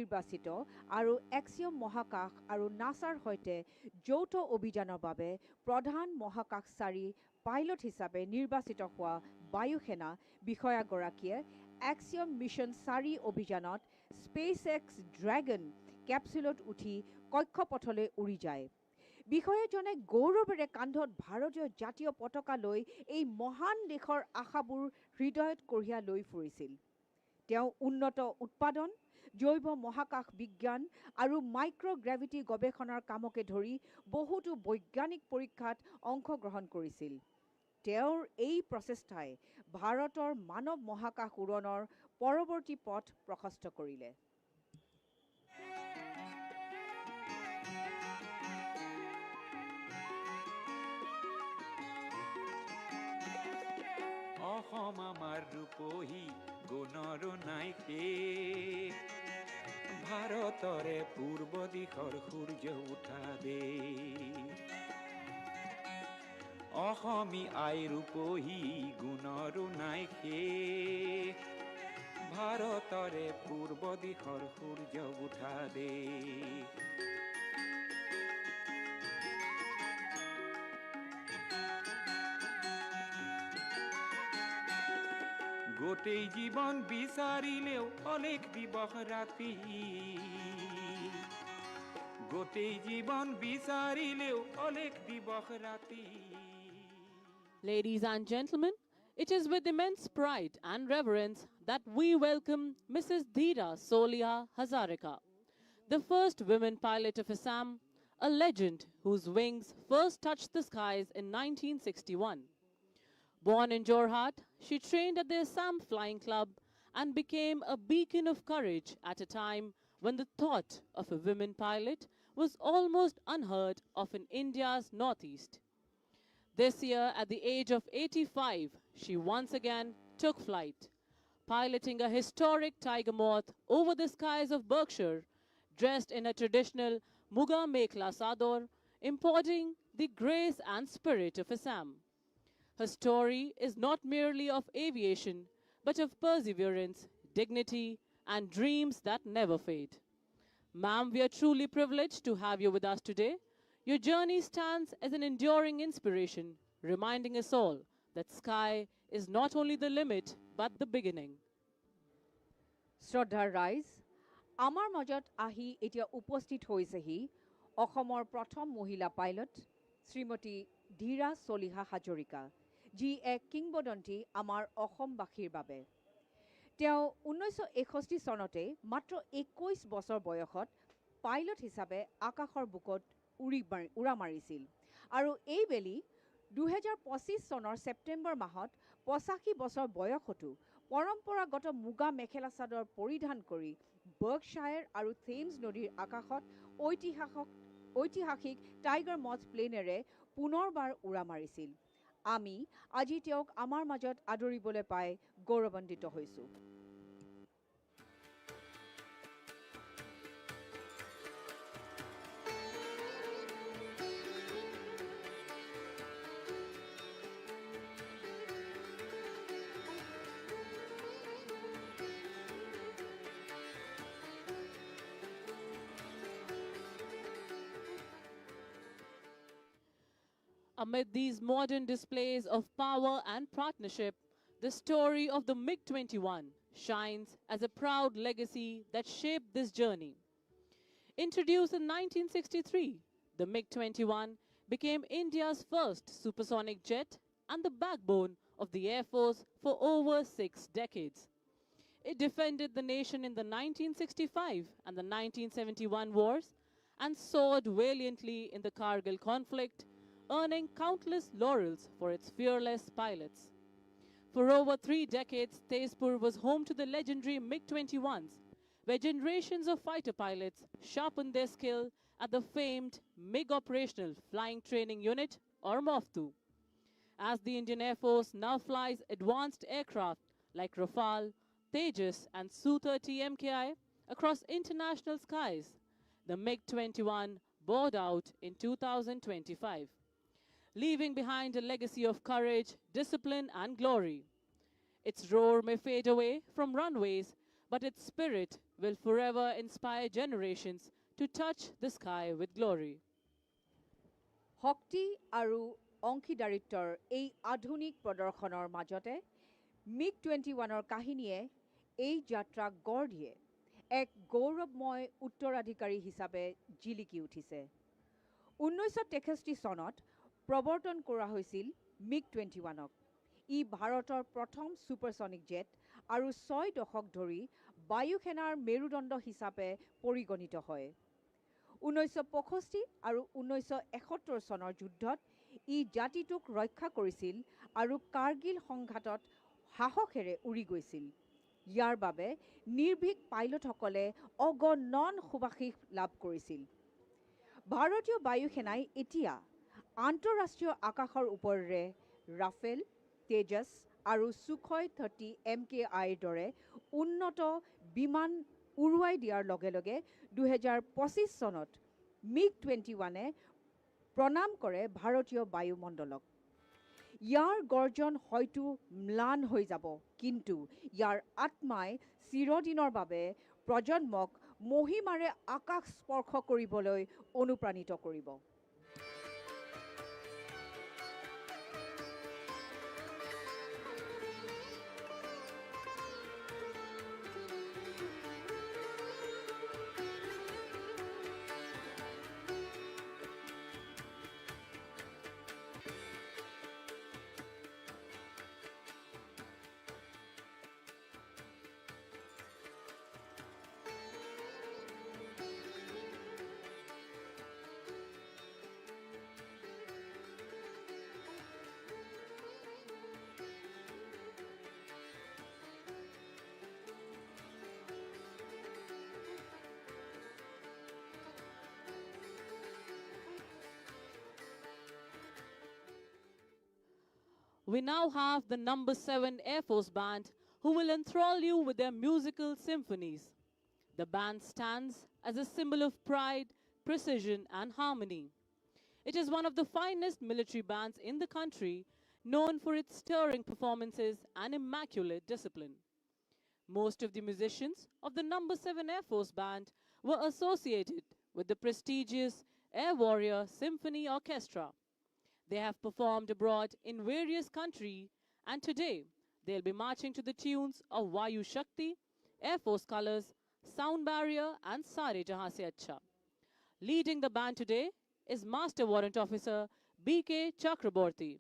নিৰ্বাচিত আৰু এক্সিয়ম মহাকাশ আৰু নাছাৰ সৈতে যৌথ অভিযানৰ বাবে প্ৰধান মহাকাশচাৰী পাইলট হিচাপে নিৰ্বাচিত হোৱা বায়ুসেনা বিষয়াগৰাকীয়ে এক্সিয়ম মিছন 4 অভিযানত স্পেচএক্স ড্ৰেগন কেপচুলত উঠি কক্ষপথলৈ উৰি যায়। বিষয়াজনে গৌৰৱেৰে কান্ধত ভাৰতীয় জাতীয় পতাকা লৈ এই মহান দেশৰ আশাবোৰ হৃদয়ত কঢ়িয়াই লৈ ফুৰিছিল। তেওঁ উন্নত উৎপাদন, জৈৱ মহাকাশ বিজ্ঞান আৰু মাইক্ৰগ্ৰেভিটি গৱেষণাৰ কামকে ধৰি বহুতো বৈজ্ঞানিক পৰীক্ষাত অংশগ্ৰহণ কৰিছিল। তেওঁৰ এই প্ৰচেষ্টাই ভাৰতৰ মানৱ মহাকাশ উৰণৰ পৰৱৰ্তী পথ প্ৰশস্ত কৰিলে। অসম আমাৰ ৰূপহী গুণৰো নাই শেষ, ভাৰতৰে পূৰ্ব দিশৰ সূৰ্য উঠা দেশ। অসমী আই ৰূপহী গুণৰো নাই শেষ, ভাৰতৰে পূৰ্ব দিশৰ সূৰ্য উঠা দেশ। গোটেই জীৱন বিচাৰিলেও অলেখ দিবস ৰাতি, গোটেই জীৱন বিচাৰিলেও অলেখ দিবস ৰাতি। Ladies and gentlemen, it is with immense pride and reverence that we welcome Mrs. Dheera Solia Hazarika, the first women pilot of Assam, a legend whose wings first touched the skies in 1961. Born in Jorhat, she trained at the Assam Flying Club and became a beacon of courage at a time when the thought of a women pilot was almost unheard of in India's northeast. This year, at the age of 85, she once again took flight, piloting a historic tiger moth over the skies of Berkshire, dressed in a traditional Muga Mekla Sador, embodying the grace and spirit of Assam. Her story is not merely of aviation, but of perseverance, dignity, and dreams that never fade. Ma'am, we are truly privileged to have you with us today. Your journey stands as an enduring inspiration, reminding us all that sky is not only the limit, but the beginning. শ্ৰদ্ধাৰ ৰাইজ, আমাৰ মাজত আহি এতিয়া উপস্থিত হৈছেহি অসমৰ প্ৰথম মহিলা পাইলট শ্ৰীমতী ধীৰা চলিহা হাজৰিকা, যি এক কিংবদন্তি আমাৰ অসমবাসীৰ বাবে। তেওঁ 1961 চনতে মাত্ৰ 21 বছৰ বয়সত পাইলট হিচাপে আকাশৰ বুকত উৰা মাৰিছিল আৰু এইবেলি 2025 চনৰ ছেপ্টেম্বৰ মাহত 85 বছৰ বয়সতো পৰম্পৰাগত মুগা মেখেলা চাদৰ পৰিধান কৰি বাৰ্কশ্বায়াৰ আৰু থেমছ নদীৰ আকাশত ঐতিহাসিক টাইগাৰ মথ প্লেনেৰে পুনৰবাৰ উৰা মাৰিছিল। আমি আজি তেওঁক আমাৰ মাজত আদৰিবলৈ পাই গৌৰৱান্বিত হৈছোঁ। Amid these modern displays of power and partnership, the story of the MiG-21 shines as a proud legacy that shaped this journey. Introduced in 1963, the MiG-21 became India's first supersonic jet and the backbone of the Air Force for over 6 decades. It defended the nation in the 1965 and the 1971 wars and soared valiantly in the Kargil conflict, earning countless laurels for its fearless pilots. For over 3 decades, Tezpur was home to the legendary MiG-21s, where generations of fighter pilots sharpened their skill at the famed MiG Operational Flying Training Unit, or MOFTU. As the Indian Air Force now flies advanced aircraft like Rafale, Tejas, and Su-30 MKI across international skies, the MiG-21 bowed out in 2025. Leaving behind a legacy of courage, discipline, and glory. Its roar may fade away from runways, but its spirit will forever inspire generations to touch the sky with glory. শক্তি আৰু অংশীদাৰিত্বৰ এই আধুনিক প্ৰদৰ্শনৰ মাজতে MiG-21ৰ কাহিনীয়ে এই যাত্ৰাক গঢ় দিয়ে এক গৌৰৱময় উত্তৰাধিকাৰী হিচাপে জিলিকি উঠিছে। 1963 চনত প্ৰৱৰ্তন কৰা হৈছিল MiG-21ক। ই ভাৰতৰ প্ৰথম ছুপাৰছনিক জেট আৰু 6 দশক ধৰি বায়ুসেনাৰ মেৰুদণ্ড হিচাপে পৰিগণিত হয়। 1965 আৰু 1971 চনৰ যুদ্ধত ই জাতিটোক ৰক্ষা কৰিছিল আৰু কাৰ্গিল সংঘাতত সাহসেৰে উৰি গৈছিল। ইয়াৰ বাবে নিৰ্ভীক পাইলটসকলে অগণন সুবাসিস লাভ কৰিছিল। ভাৰতীয় বায়ুসেনাই এতিয়া আন্তঃৰাষ্ট্ৰীয় আকাশৰ ওপৰেৰে ৰাফেল, তেজছ আৰু সুখয় 30 MKIৰ দৰে উন্নত বিমান উৰুৱাই দিয়াৰ লগে লগে 2025 চনত MiG-21এ প্ৰণাম কৰে ভাৰতীয় বায়ুমণ্ডলক। ইয়াৰ গৰ্জন হয়তো ম্লান হৈ যাব, কিন্তু ইয়াৰ আত্মাই চিৰদিনৰ বাবে প্ৰজন্মক মহিমাৰে আকাশ স্পৰ্শ কৰিবলৈ অনুপ্ৰাণিত কৰিব। We now have the number 7 Air Force Band who will enthrall you with their musical symphonies. The band stands as a symbol of pride, precision, and harmony. It is one of the finest military bands in the country, known for its stirring performances and immaculate discipline. Most of the musicians of the number 7 Air Force Band were associated with the prestigious Air Warrior Symphony Orchestra. They have performed abroad in various countries, and today they'll be marching to the tunes of Vayu Shakti, Air Force Colors, Sound Barrier, and Sare Jahan Se Acha. Leading the band today is Master Warrant Officer B.K. Chakraborty.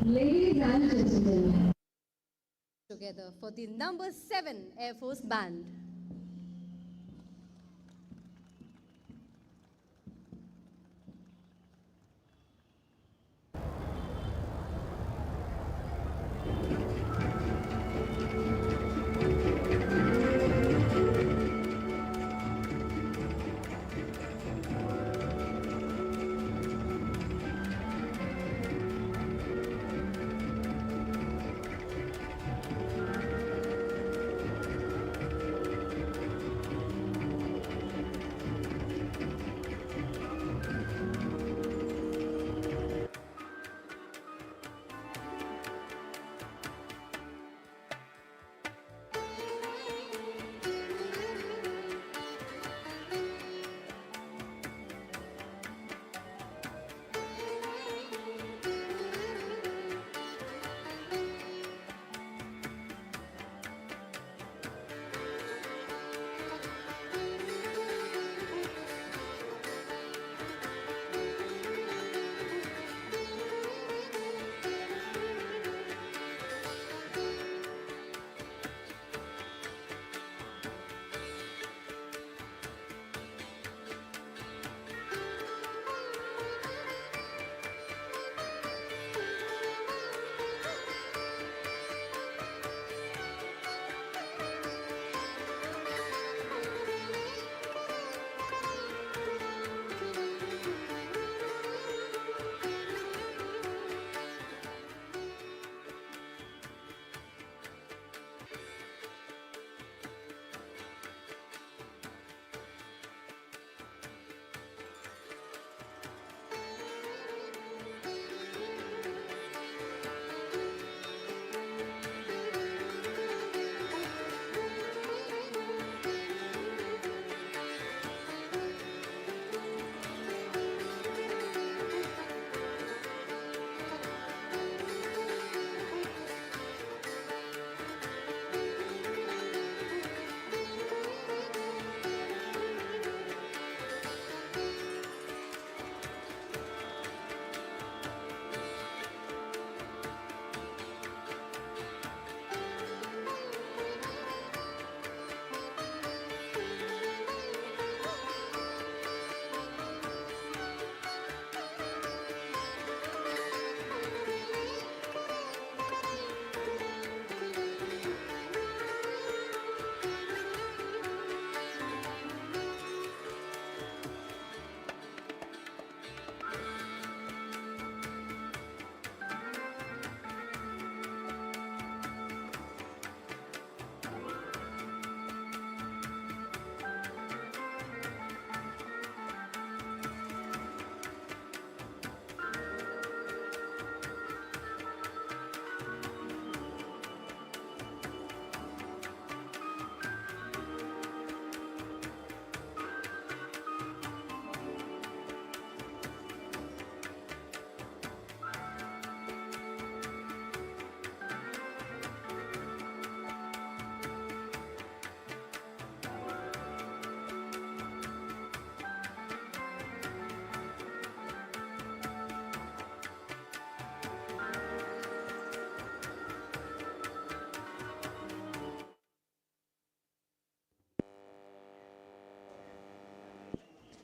Ladies and gentlemen, together for the number 7 Air Force Band.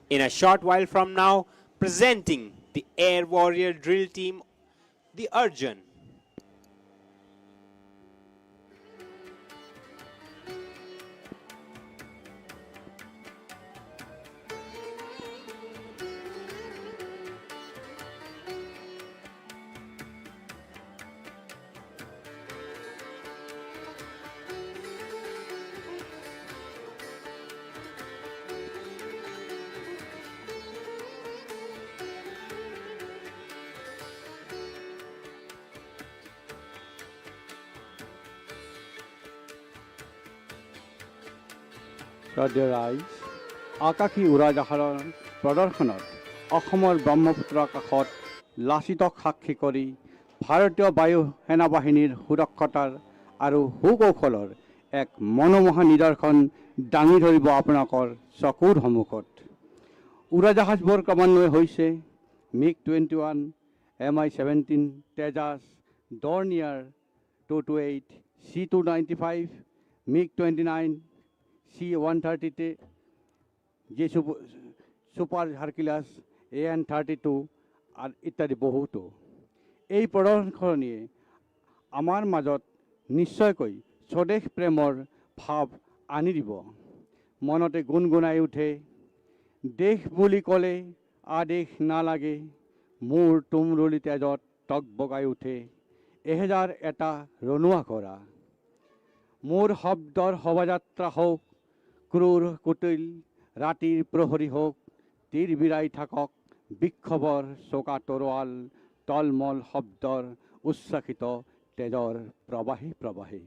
In a short while from now, presenting the Air Warrior Drill Team, the Arjun. শ্ৰদ্ধেয় ৰাইজ, আকাশী উৰাজাহাৰৰ প্ৰদৰ্শনত অসমৰ ব্ৰহ্মপুত্ৰ কাষত লাচিতক সাক্ষী কৰি ভাৰতীয় বায়ু সেনাবাহিনীৰ সুৰক্ষতাৰ আৰু সুকৌশলৰ এক মনোমোহা নিদৰ্শন দাঙি ধৰিব আপোনালোকৰ চকুৰ সন্মুখত। উৰাজাহাজবোৰ ক্ৰমান্বয়ে হৈছে MiG-21, Mi-17 Tejas, Dornier 228, C295, MiG-29, C-130, J Super Hercules, AN-32 আর ইত্যাদি বহুতো। এই প্ৰদৰ্শনীয়ে আমাৰ মাজত নিশ্চয়কৈ স্বদেশ প্ৰেমৰ ভাৱ আনি দিব। মনতে গুণগুণাই উঠে, দেশ বুলি ক'লে আদেশ নালাগে, মোৰ তুমৰুলি তেজত টক বগাই উঠে, এহেজাৰ এটা ৰণুৱা কৰা। মোৰ শব্দৰ শোভাযাত্ৰা হওক, ক্ৰূৰ কুটিল ৰাতিৰ প্ৰহৰী হওক, তীৰ বিৰাই থাকক বিক্ষোভৰ চোকা তৰোৱাল, টলমল শব্দৰ উচ্ছ্বাসিত তেজৰ প্ৰবাহে প্ৰবাহে।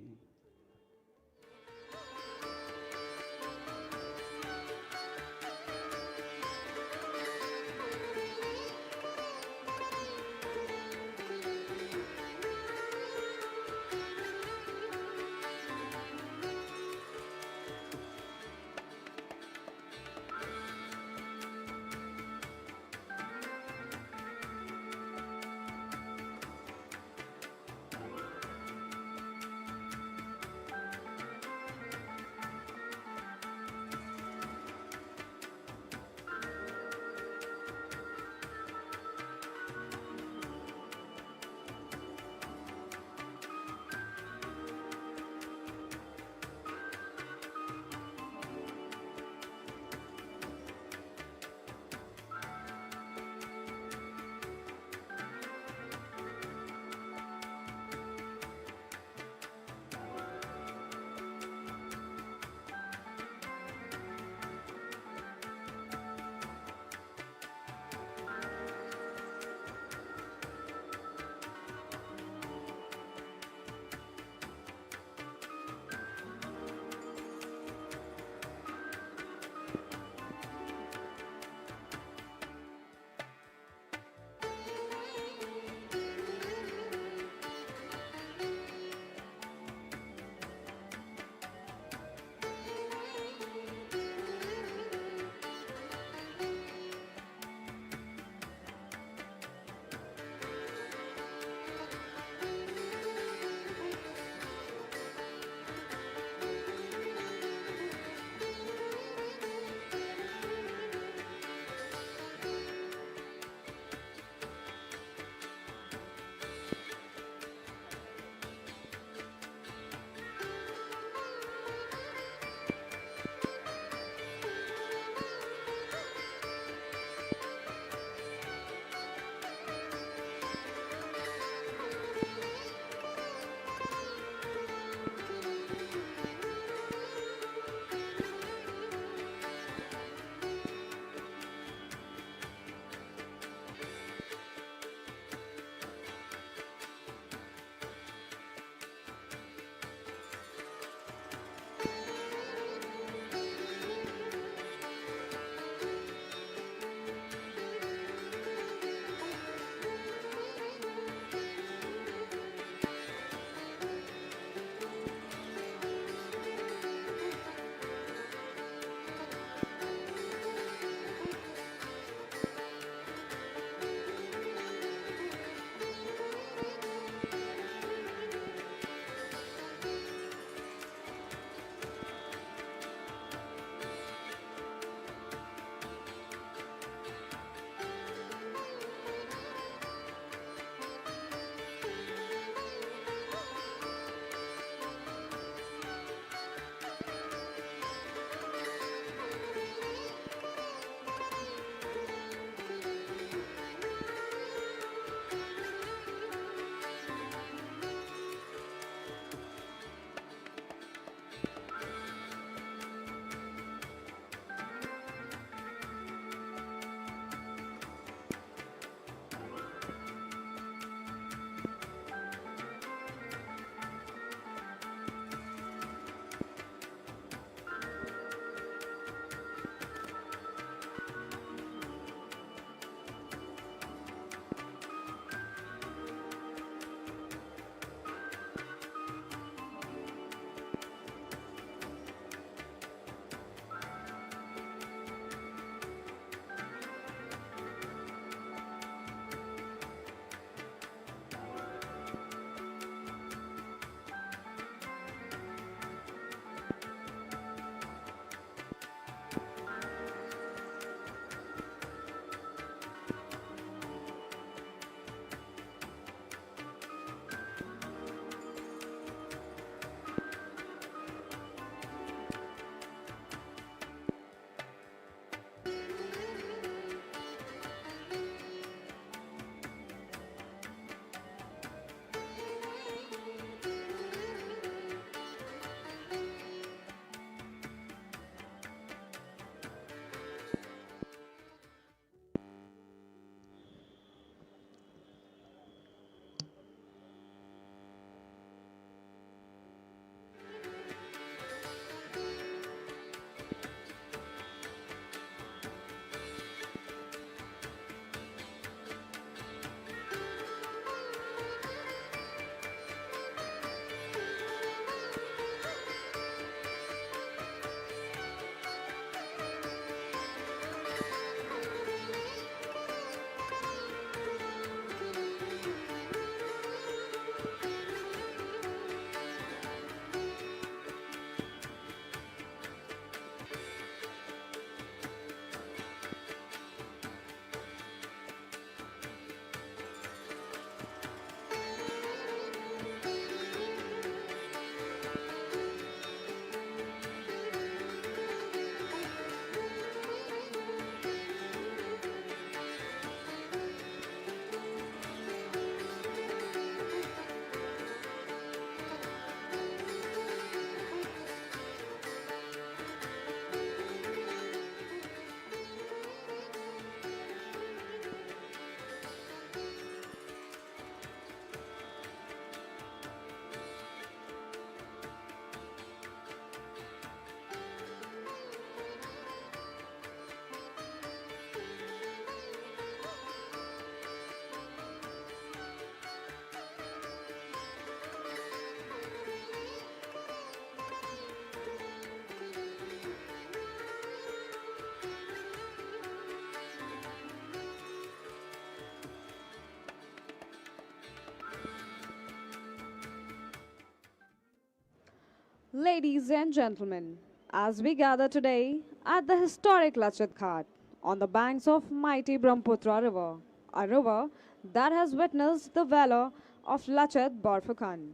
Ladies and gentlemen, as we gather today at the historic Lachit Ghat on the banks of mighty Brahmaputra River, a river that has witnessed the valor of Lachit Borphukan,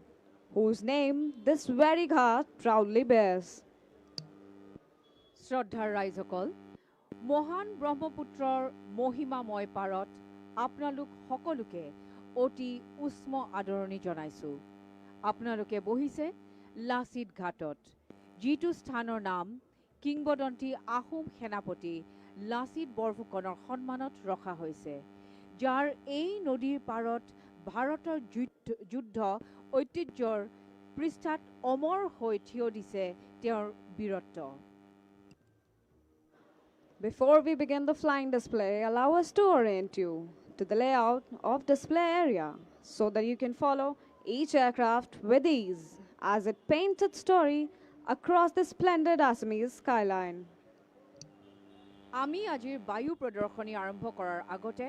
whose name this very ghat proudly bears. শ্ৰদ্ধাৰ ৰাইজসকল, মহান ব্ৰহ্মপুত্ৰৰ মহিমাময় পাৰত আপোনালোক সকলোকে অতি উষ্ম আদৰণি জনাইছোঁ। আপোনালোকে বহিছে লাচিত ঘাটত, যিটো স্থানৰ নাম কিংবদন্তী আহোম সেনাপতি লাচিত বৰফুকনৰ সন্মানত ৰখা হৈছে, যাৰ এই নদীৰ পাৰত ভাৰতৰ যুদ্ধ ঐতিহ্যৰ পৃষ্ঠাত অমৰ হৈ থিয় দিছে তেওঁৰ বীৰত্ব। Before we begin the flying display, allow us to orient you to the layout of display area so that you can follow each aircraft with ease as it paints its story across the splendid Assamese skyline. আমি আজিৰ বায়ু প্ৰদৰ্শনী আৰম্ভ কৰাৰ আগতে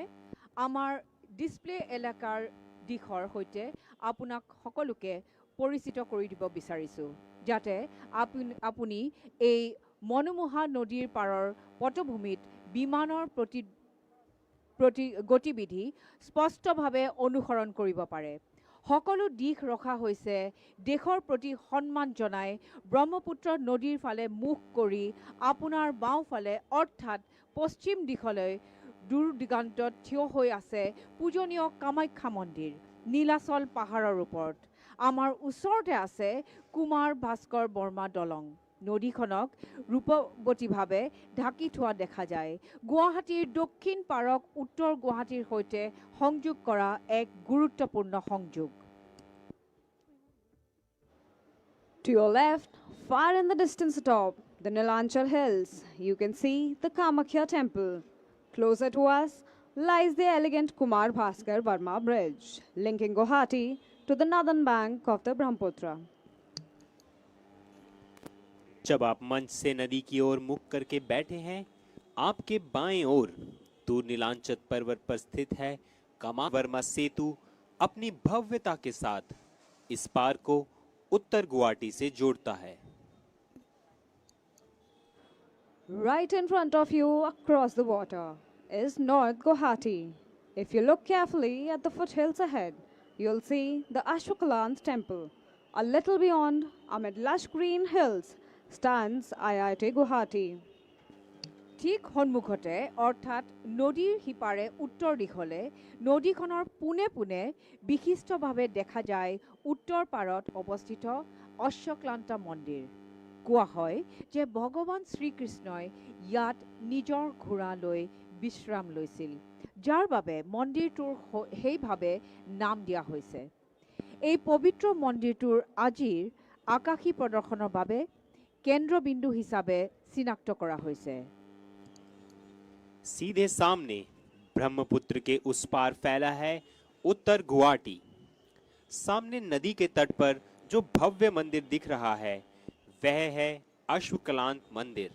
আমাৰ display এলেকাৰ দিশৰ সৈতে আপোনাক সকলোকে পৰিচিত কৰি দিব বিচাৰিছোঁ, যাতে আপুনি এই মনোমোহা নদীৰ পাৰৰ পটভূমিত বিমানৰ গতিবিধি স্পষ্টভাৱে অনুসৰণ কৰিব পাৰে। সকলো দিশ ৰখা হৈছে দেশৰ প্ৰতি সন্মান জনাই ব্ৰহ্মপুত্ৰ নদীৰ ফালে মুখ কৰি আপোনাৰ বাওঁফালে অৰ্থাৎ পশ্চিম দিশলৈ দূৰ দিগন্তত থিয় হৈ আছে পূজনীয় কামাখ্যা মন্দিৰ নীলাচল পাহাৰৰ ওপৰত। আমাৰ ওচৰতে আছে কুমাৰ ভাস্কৰ বৰ্মা দলং। নদীখনক ৰূপৱতীভাৱে ঢাকি থোৱা দেখা যায়। গুৱাহাটীৰ দক্ষিণ পাৰক উত্তৰ গুৱাহাটীৰ সৈতে সংযোগ কৰা এক গুৰুত্বপূৰ্ণ সংযোগ। To your left, far in the distance atop the Nilanchal hills, you can see the Kamakhya temple. Closer to us lies the elegant Kumar Bhaskar Verma Bridge, linking Guwahati to the northern bank of the Brahmaputra. जब आप मंच से नदी की ओर मुख करके बैठे हैं, आपके बाएं ओर दूर नीलांचल पर्वत पर स्थित है कमा वर्मा सेतु अपनी भव्यता के साथ इस पार को उत्तर गुवाहाटी से जोड़ता है। Right in front of you across the water is North Guwahati. If you look carefully at the foothills ahead, you'll see the Ashwakalant temple. A little beyond, amid lush green hills, stands IIT Guwahati. ঠিক সন্মুখতে অৰ্থাৎ নদীৰ সিপাৰে উত্তৰ দিশলে নদীখনৰ পোনে পোনে বিশিষ্টভাৱে দেখা যায় উত্তৰ পাৰত অৱস্থিত অশ্বক্লান্ত মন্দিৰ। কোৱা হয় যে ভগৱান শ্ৰীকৃষ্ণই ইয়াত নিজৰ ঘোঁৰা লৈ বিশ্ৰাম লৈছিল, যাৰ বাবে মন্দিৰটোৰ সেইভাৱে নাম দিয়া হৈছে। এই পবিত্ৰ মন্দিৰটোৰ আজিৰ আকাশী প্ৰদৰ্শনৰ বাবে কেন্দ্ৰবিন্দু হিচাপে চিনাক্ত কৰা হৈছে। सीधे सामने ब्रह्मपुत्र के उस पार फैला है उत्तर गुवाहाटी। सामने नदी के तट पर जो भव्य मंदिर दिख रहा है वह है अश्वक्लांत मंदिर,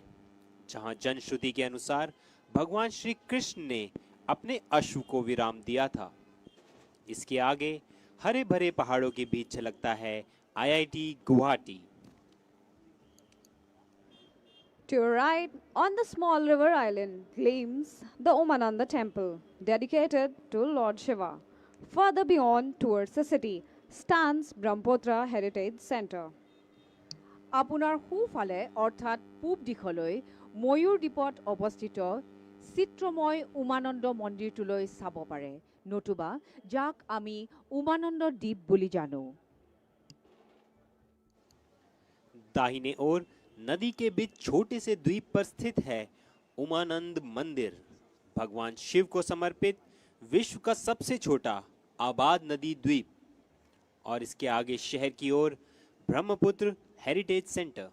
जहां जनश्रुति के अनुसार भगवान श्री कृष्ण ने अपने अश्व को विराम दिया था। इसके आगे हरे भरे पहाड़ों के बीच झलकता है IIT Guwahati. To your right, on the small river island, gleams the Umananda temple, dedicated to Lord Shiva. Further beyond, towards the city, stands Brahmaputra Heritage Center. আপোনাৰ সোঁফালে অৰ্থাৎ পূব দিশলৈ ময়ূৰ দ্বীপত অৱস্থিত চিত্ৰময় উমানন্দ মন্দিৰটোলৈ চাব পাৰে, নতুবা যাক আমি উমানন্দ দ্বীপ বুলি জানো। दाहिने ओर नदी के बीच छोटे से द्वीप पर स्थित है उमानंद मंदिर, भगवान शिव को समर्पित विश्व का सबसे छोटा आबाद नदी द्वीप। और इसके आगे शहर की ओर Brahmaputra heritage centre.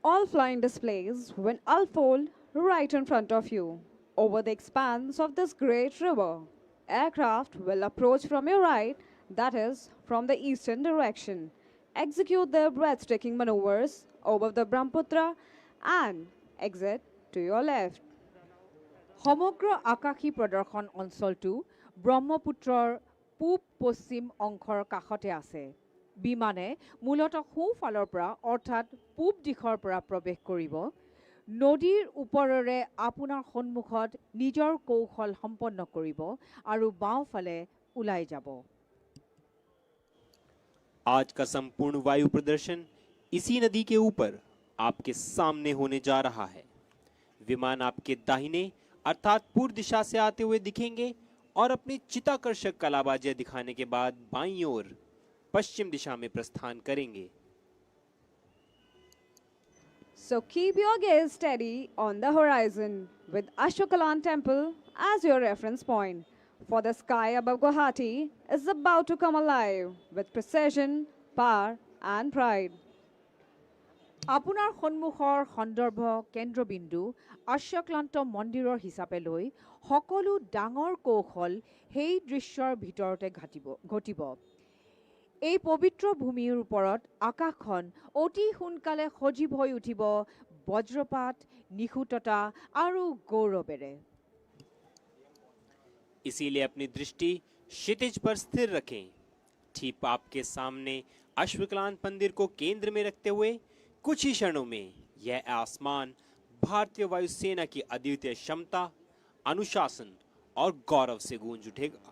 All flying displays will unfold right in front of you. Over the expanse of this great river, aircraft will approach from your right, that is, from the eastern direction, execute their breathtaking maneuvers over the Brahmaputra and exit to your left. সমগ্ৰ আকাশী প্ৰদৰ্শন অঞ্চলটো ব্ৰহ্মপুত্ৰৰ পূব পশ্চিম অংশৰ কাষতে আছে। বিমানে মূলতঃ সোঁফালৰ পৰা অৰ্থাৎ পূব দিশৰ পৰা প্ৰৱেশ কৰিব। নদীৰ ওপৰেৰে আপোনাৰ সন্মুখত নিজৰ কৌশল সম্পন্ন কৰিব আৰু বাওঁফালে ওলাই যাব। आज का संपूर्ण वायु प्रदर्शन इसी नदी के ऊपर आपके सामने होने जा रहा है। विमान आपके दाहिने अर्थात पूर्व दिशा से आते हुए दिखेंगे और अपनी चित्ताकर्षक कलाबाजियां दिखाने के बाद बाईं ओर पश्चिम दिशा में प्रस्थान करेंगे। So keep your gaze steady on the horizon with Ashokalan Temple as your reference point. For the sky above Guwahati is about to come alive with precision, power and pride. আপোনাৰ সন্মুখৰ সন্দৰ্ভ কেন্দ্ৰবিন্দু আশ্বক্লান্ত মন্দিৰৰ হিচাপে লৈ সকলো ডাঙৰ কৌশল সেই দৃশ্যৰ ভিতৰতে ঘটিব। এই পবিত্ৰ ভূমিৰ ওপৰত আকাশখন অতি সোনকালে সজীৱ হৈ উঠিব বজ্ৰপাত, নিখুঁততা আৰু গৌৰৱেৰে। इसीलिए अपनी दृष्टि क्षितिज पर स्थिर रखें। ठीक आपके सामने अश्वक्लांत मंदिर को केंद्र में रखते हुए कुछ ही क्षणों में यह आसमान भारतीय वायुसेना की अद्वितीय क्षमता, अनुशासन और गौरव से गूंज उठेगा।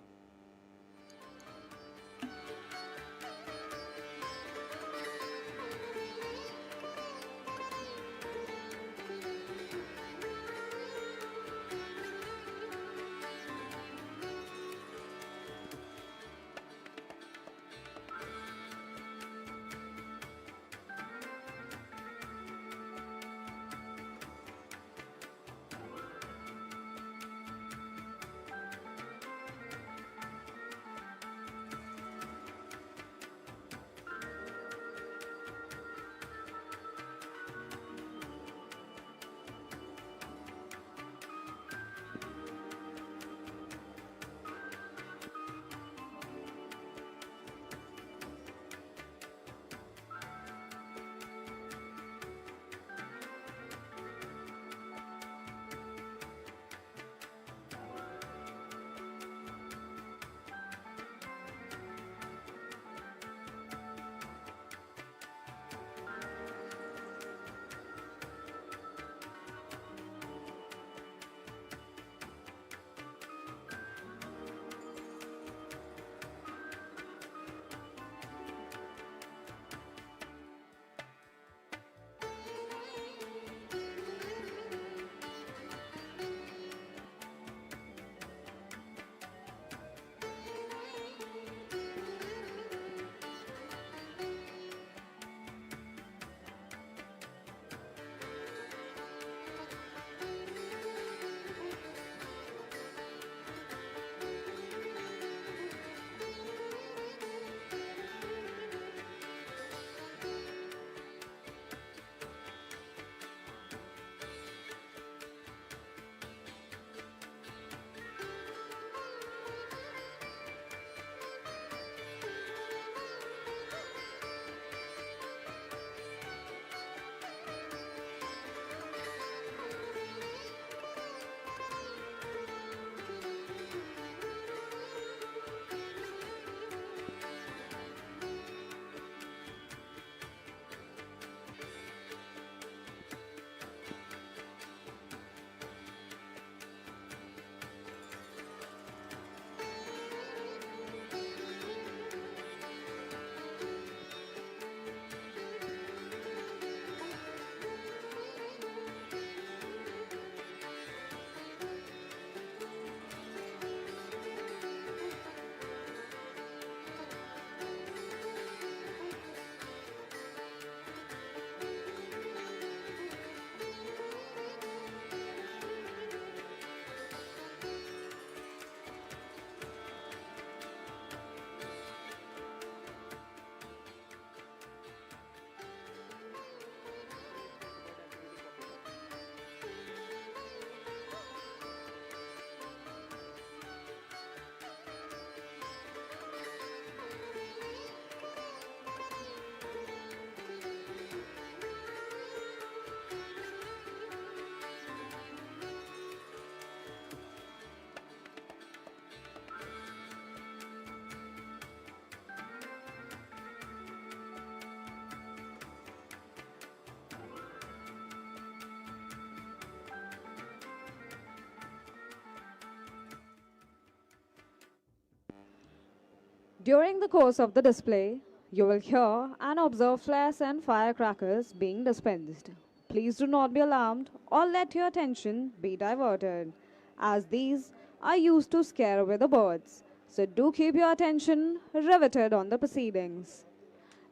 During the course of the display, you will hear and observe flares and firecrackers being dispensed. Please do not be alarmed or let your attention be diverted, as these are used to scare away the birds. So do keep your attention riveted on the proceedings.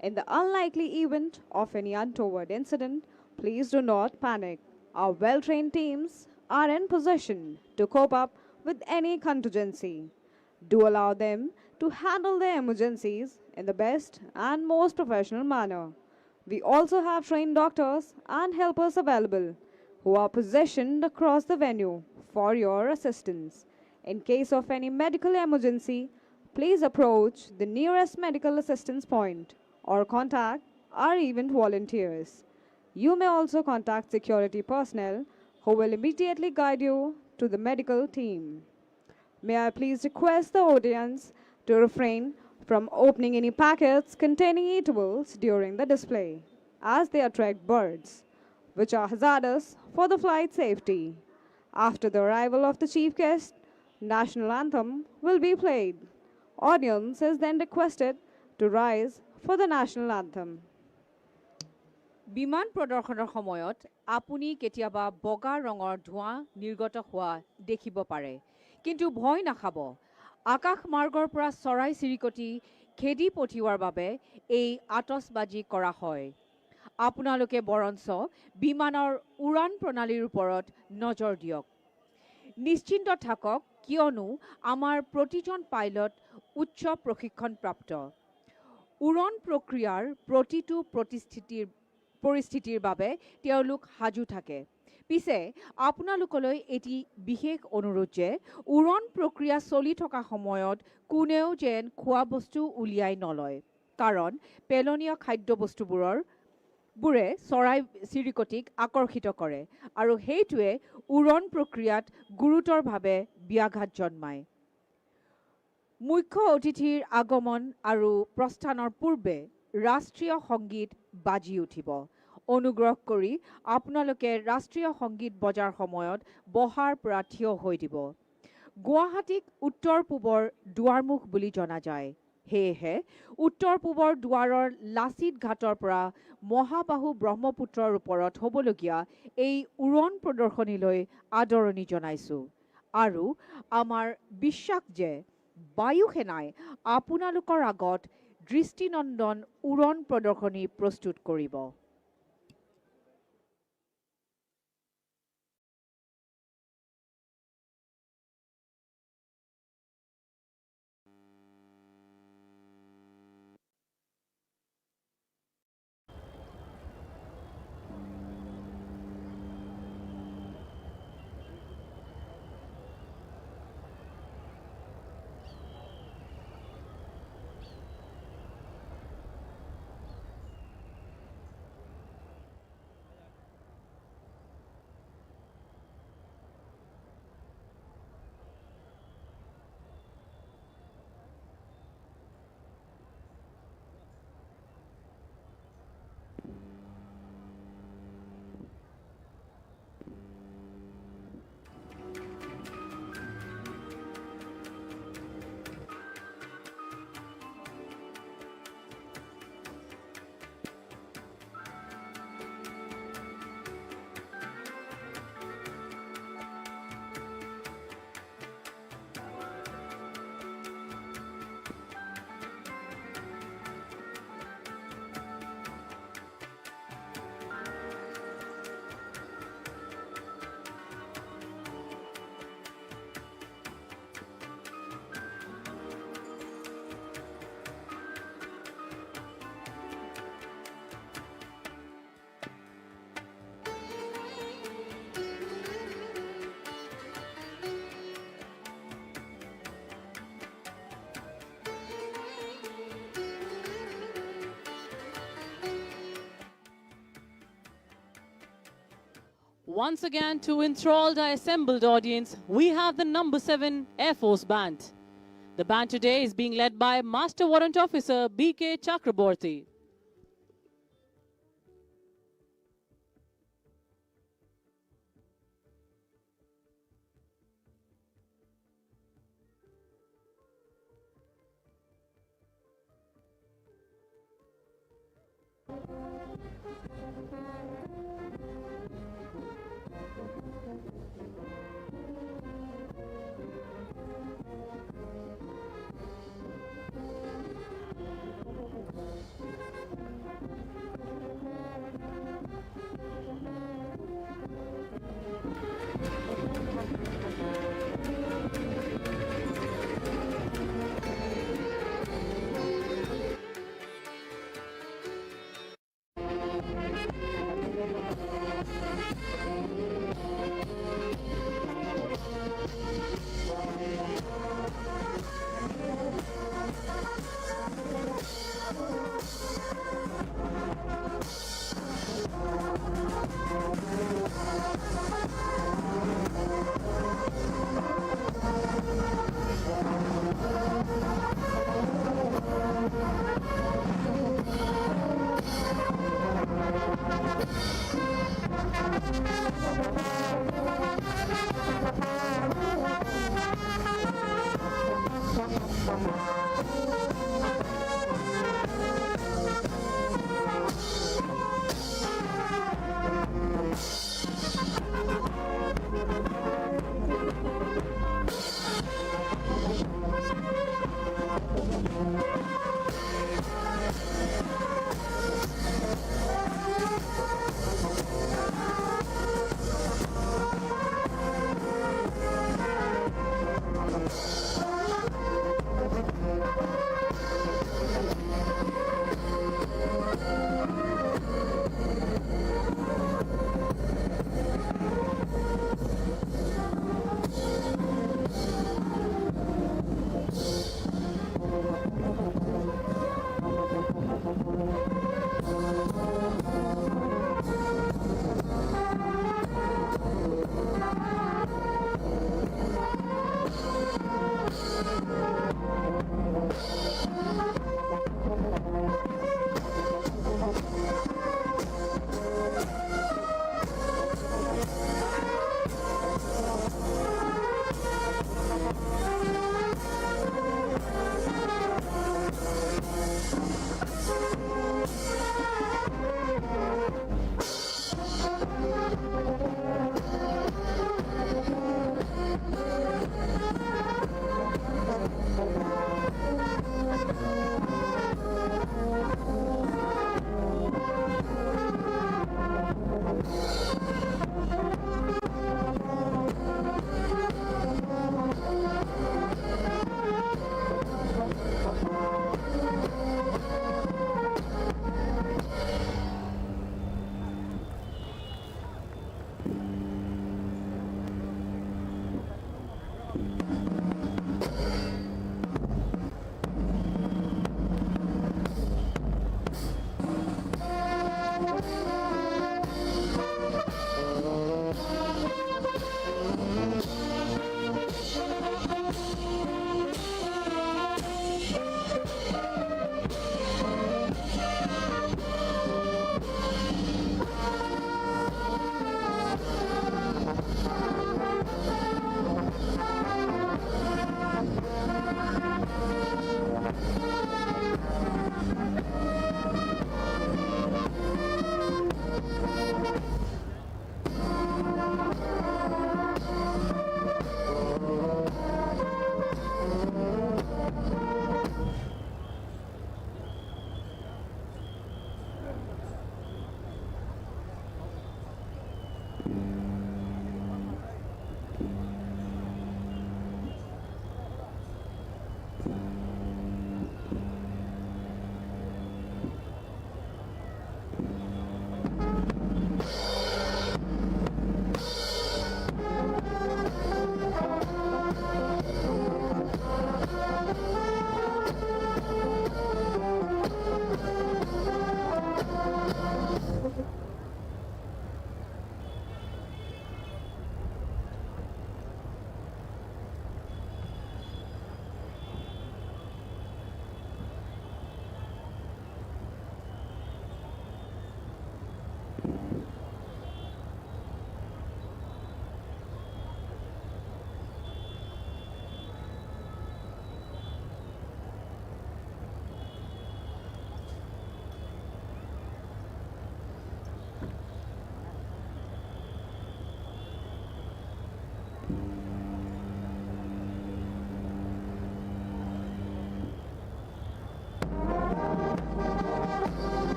In the unlikely event of any untoward incident, please do not panic. Our well-trained teams are in position to cope up with any contingency. Do allow them to handle their emergencies in the best and most professional manner. We also have trained doctors and helpers available who are positioned across the venue for your assistance. In case of any medical emergency, please approach the nearest medical assistance point or contact our event volunteers. You may also contact security personnel who will immediately guide you to the medical team. May I please request the audience to refrain from opening any packets containing eatables during the display, as they attract birds, which are hazardous for the flight safety. After the arrival of the chief guest, national anthem will be played. Audience is then requested to rise for the national anthem. বিমান প্ৰদৰ্শনৰ সময়ত আপুনি কেতিয়াবা বগা ৰঙৰ ধোঁৱা নিৰ্গত হোৱা দেখিব পাৰে, কিন্তু ভয় নাখাব। আকাশ মাৰ্গৰ পৰা চৰাই চিৰিকটি খেদি পঠিওৱাৰ বাবে এই আতচবাজি কৰা হয়। আপোনালোকে বৰঞ্চ বিমানৰ উৰাণ প্ৰণালীৰ ওপৰত নজৰ দিয়ক। নিশ্চিন্ত থাকক, কিয়নো আমাৰ প্ৰতিজন পাইলট উচ্চ প্ৰশিক্ষণপ্ৰাপ্ত। উৰণ প্ৰক্ৰিয়াৰ প্ৰতিটো পৰিস্থিতিৰ বাবে তেওঁলোক সাজু থাকে। পিছে আপোনালোকলৈ এটি বিশেষ অনুৰোধ যে উৰণ প্ৰক্ৰিয়া চলি থকা সময়ত কোনেও যেন খোৱা বস্তু উলিয়াই নলয়, কাৰণ পেলনীয়া খাদ্যবস্তুবোৰে চৰাই চিৰিকটিক আকৰ্ষিত কৰে আৰু সেইটোৱে উৰণ প্ৰক্ৰিয়াত গুৰুতৰভাৱে ব্যাঘাত জন্মায়। মুখ্য অতিথিৰ আগমন আৰু প্ৰস্থানৰ পূৰ্বে ৰাষ্ট্ৰীয় সংগীত বাজি উঠিব। অনুগ্ৰহ কৰি আপোনালোকে ৰাষ্ট্ৰীয় সংগীত বজাৰ সময়ত বহাৰ পৰা থিয় হৈ দিব। গুৱাহাটীক উত্তৰ পূবৰ দুৱাৰমুখ বুলি জনা যায়। সেয়েহে উত্তৰ পূবৰ দুৱাৰৰ লাচিত ঘাটৰ পৰা মহাবাহু ব্ৰহ্মপুত্ৰৰ ওপৰত হ'বলগীয়া এই উৰণ প্ৰদৰ্শনীলৈ আদৰণি জনাইছোঁ আৰু আমাৰ বিশ্বাস যে বায়ু সেনাই আপোনালোকৰ আগত দৃষ্টিনন্দন উৰণ প্ৰদৰ্শনী প্ৰস্তুত কৰিব। Once again, to enthrall the assembled audience, we have the number 7 Air Force Band. The band today is being led by Master Warrant Officer B.K. Chakraborty.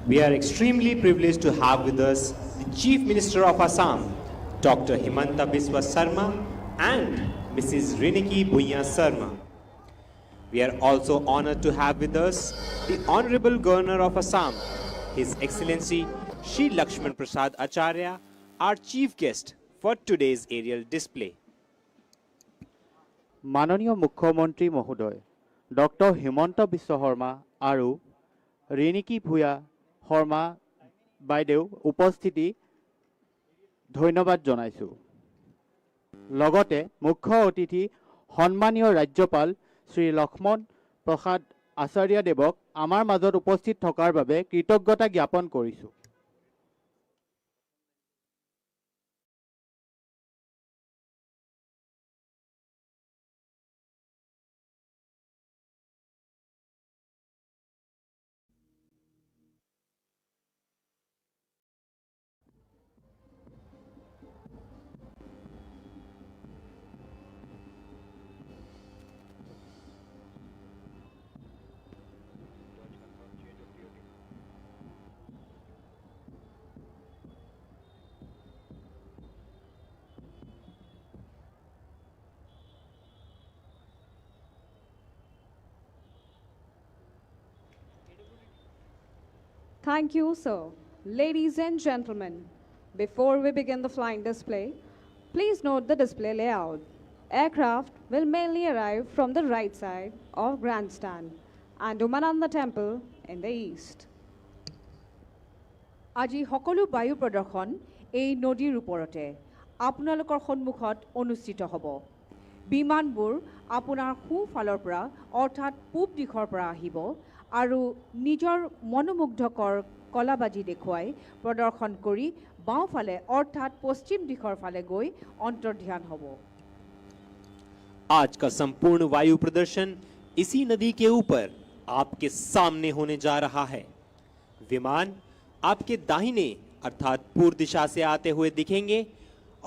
We are extremely privileged to have with us the Chief Minister of Assam, Dr. Himanta Biswa Sarma and Mrs. Riniki Bhuiya Sarma. We are also honored to have with us the Honorable Governor of Assam, His Excellency Shri Lakshman Prasad Acharya, our chief guest for today's aerial display. মাননীয় মুখ্যমন্ত্ৰী মহোদয় doctor Himanta Biswa Sarma আৰু ৰিণিকী ভূঞা শৰ্মা বাইদেউ উপস্থিতি ধন্যবাদ জনাইছোঁ। লগতে মুখ্য অতিথি সন্মানীয় ৰাজ্যপাল শ্ৰী লক্ষ্মণ প্ৰসাদ আচাৰ্যদেৱক আমাৰ মাজত উপস্থিত থকাৰ বাবে কৃতজ্ঞতা জ্ঞাপন কৰিছোঁ। Thank you, sir. Ladies and gentlemen, before we begin the flying display, please note the display layout. Aircraft will mainly arrive from the right side of Grandstand and Umananda Temple in the east. আজি সকলো বায়ু প্ৰদৰ্শন এই নদীৰ ওপৰতে আপোনালোকৰ সন্মুখত অনুষ্ঠিত হ'ব। বিমানবোৰ আপোনাৰ সোঁফালৰ পৰা অৰ্থাৎ পূব দিশৰ পৰা আহিব আৰু নিজৰ মনোমুগ্ধকৰ কলাবাজি দেখুৱাই প্ৰদৰ্শন কৰি বাওঁফালে অৰ্থাৎ পশ্চিম দিশৰ ফালে গৈ অন্তৰ্ধান হ'ব। आज का संपूर्ण वायु प्रदर्शन इसी नदी के ऊपर आपके सामने होने जा रहा है। विमान आपके दाहिने अर्थात पूर्व दिशा से आते हुए दिखेंगे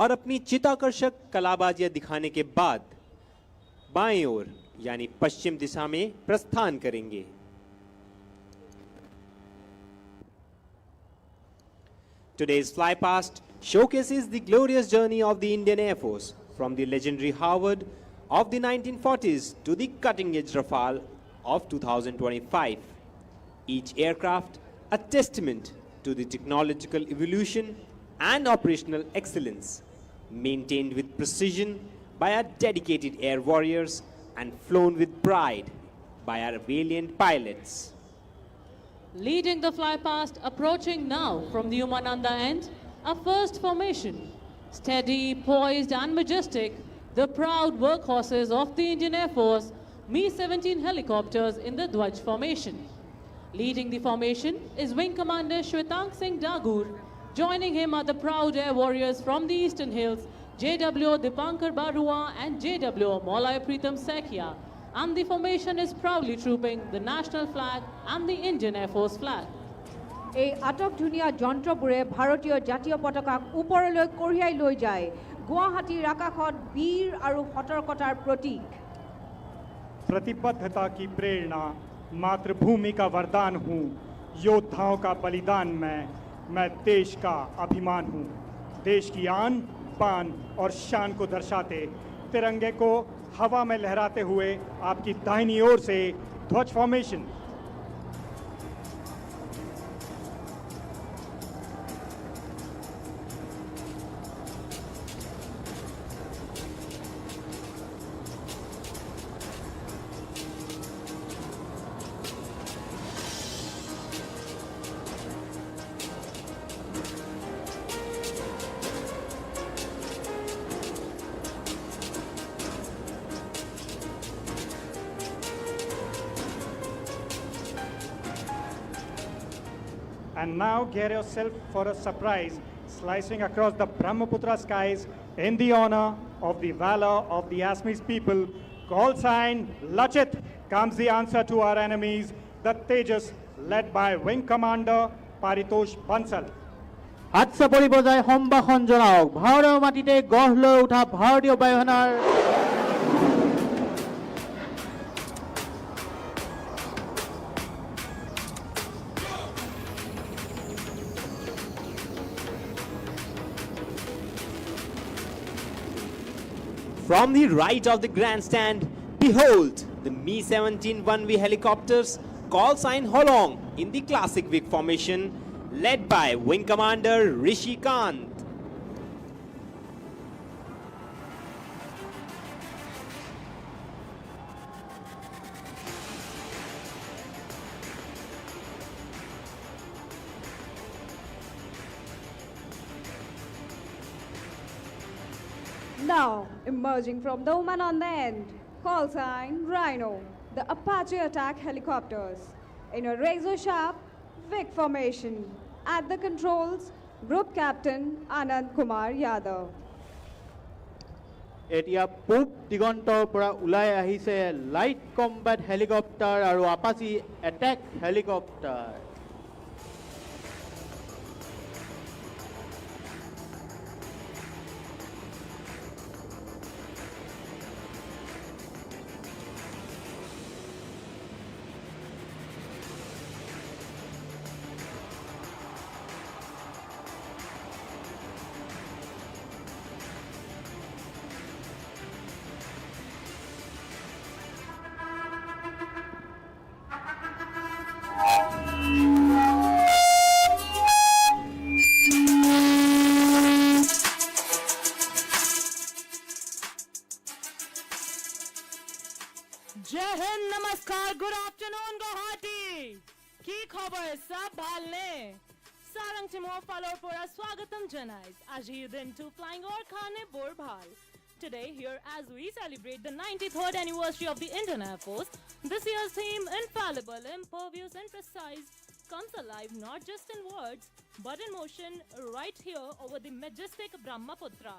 और अपनी चित्ताकर्षक कलाबाजियां दिखाने के बाद बाएं ओर यानी पश्चिम दिशा में प्रस्थान करेंगे। Today's flypast showcases the glorious journey of the Indian Air Force from the legendary Harvard of the 1940s to the cutting-edge Rafale of 2025. Each aircraft a testament to the technological evolution and operational excellence, maintained with precision by our dedicated air warriors and flown with pride by our valiant pilots. Leading the flypast, approaching now from the Umananda end, a first formation. Steady, poised and majestic, the proud workhorses of the Indian Air Force, Mi-17 helicopters in the Dwaj formation. Leading the formation is Wing Commander Shwetang Singh Dagur. Joining him are the proud air warriors from the Eastern Hills, JW Dipankar Barua and JW Molay Pritam Sekhia. And the formation is proudly trooping the national flag and the Indian Air Force flag. এই আটক ধুনীয়া যন্ত্ৰবোৰে ভাৰতীয় জাতীয় পতাকাক ওপৰলৈ কঢ়িয়াই লৈ যায়। গুৱাহাটীৰ আকাশত বীৰ আৰু সতৰ্কতাৰ প্ৰতীক। प्रतिबद्धता की प्रेरणा, मातृभूमि का वरदान हूँ, योद्धाओं का बलिदान मैं देश का अभिमान हूँ। देश की आन, बान और शान को दर्शाते तिरंगे को हवा में लहराते हुए आपकी दाहिनी ओर से ध्वज formation. And now get yourself for a surprise, slicing across the Brahmaputra skies in the honor of the valor of the Assamese people. Call sign Lachit comes the answer to our enemies, the Tejas, led by Wing Commander Paritosh Bansal. হাত চাপৰি বজাই সম্ভাষণ জনাওক ভাৰতীয় মাটিতে গঢ় লৈ উঠা ভাৰতীয় বায়ুসেনাৰ From the right of the grandstand, behold the Mi-17 1V helicopters, call sign Holong in the classic wing formation, led by Wing Commander Rishi Kant. Now, emerging from the woman on the end, call sign Rhino, the Apache attack helicopters, in a razor-sharp wing formation. At the controls, Group Captain Anand Kumar Yadav. এতিয়া পূব দিগন্তৰ পৰা ওলাই আহিছে light combat helicopter আৰু Apache এটেক helicopter. जय हिंद, नमस्कार, गुड आफ्टरनून गुवाहाटी। की खबर सब ভালনে? সারং টিমৰ ফালৰ পৰা স্বাগতম জনাইছ আজি দিনটো ফ্লাইং অৰ খানে বৰ ভাল। Today here as we celebrate the 93rd anniversary of the Indian Air Force, this year's theme, infallible, impervious and precise, comes alive not just in words but in motion right here over the majestic Brahmaputra.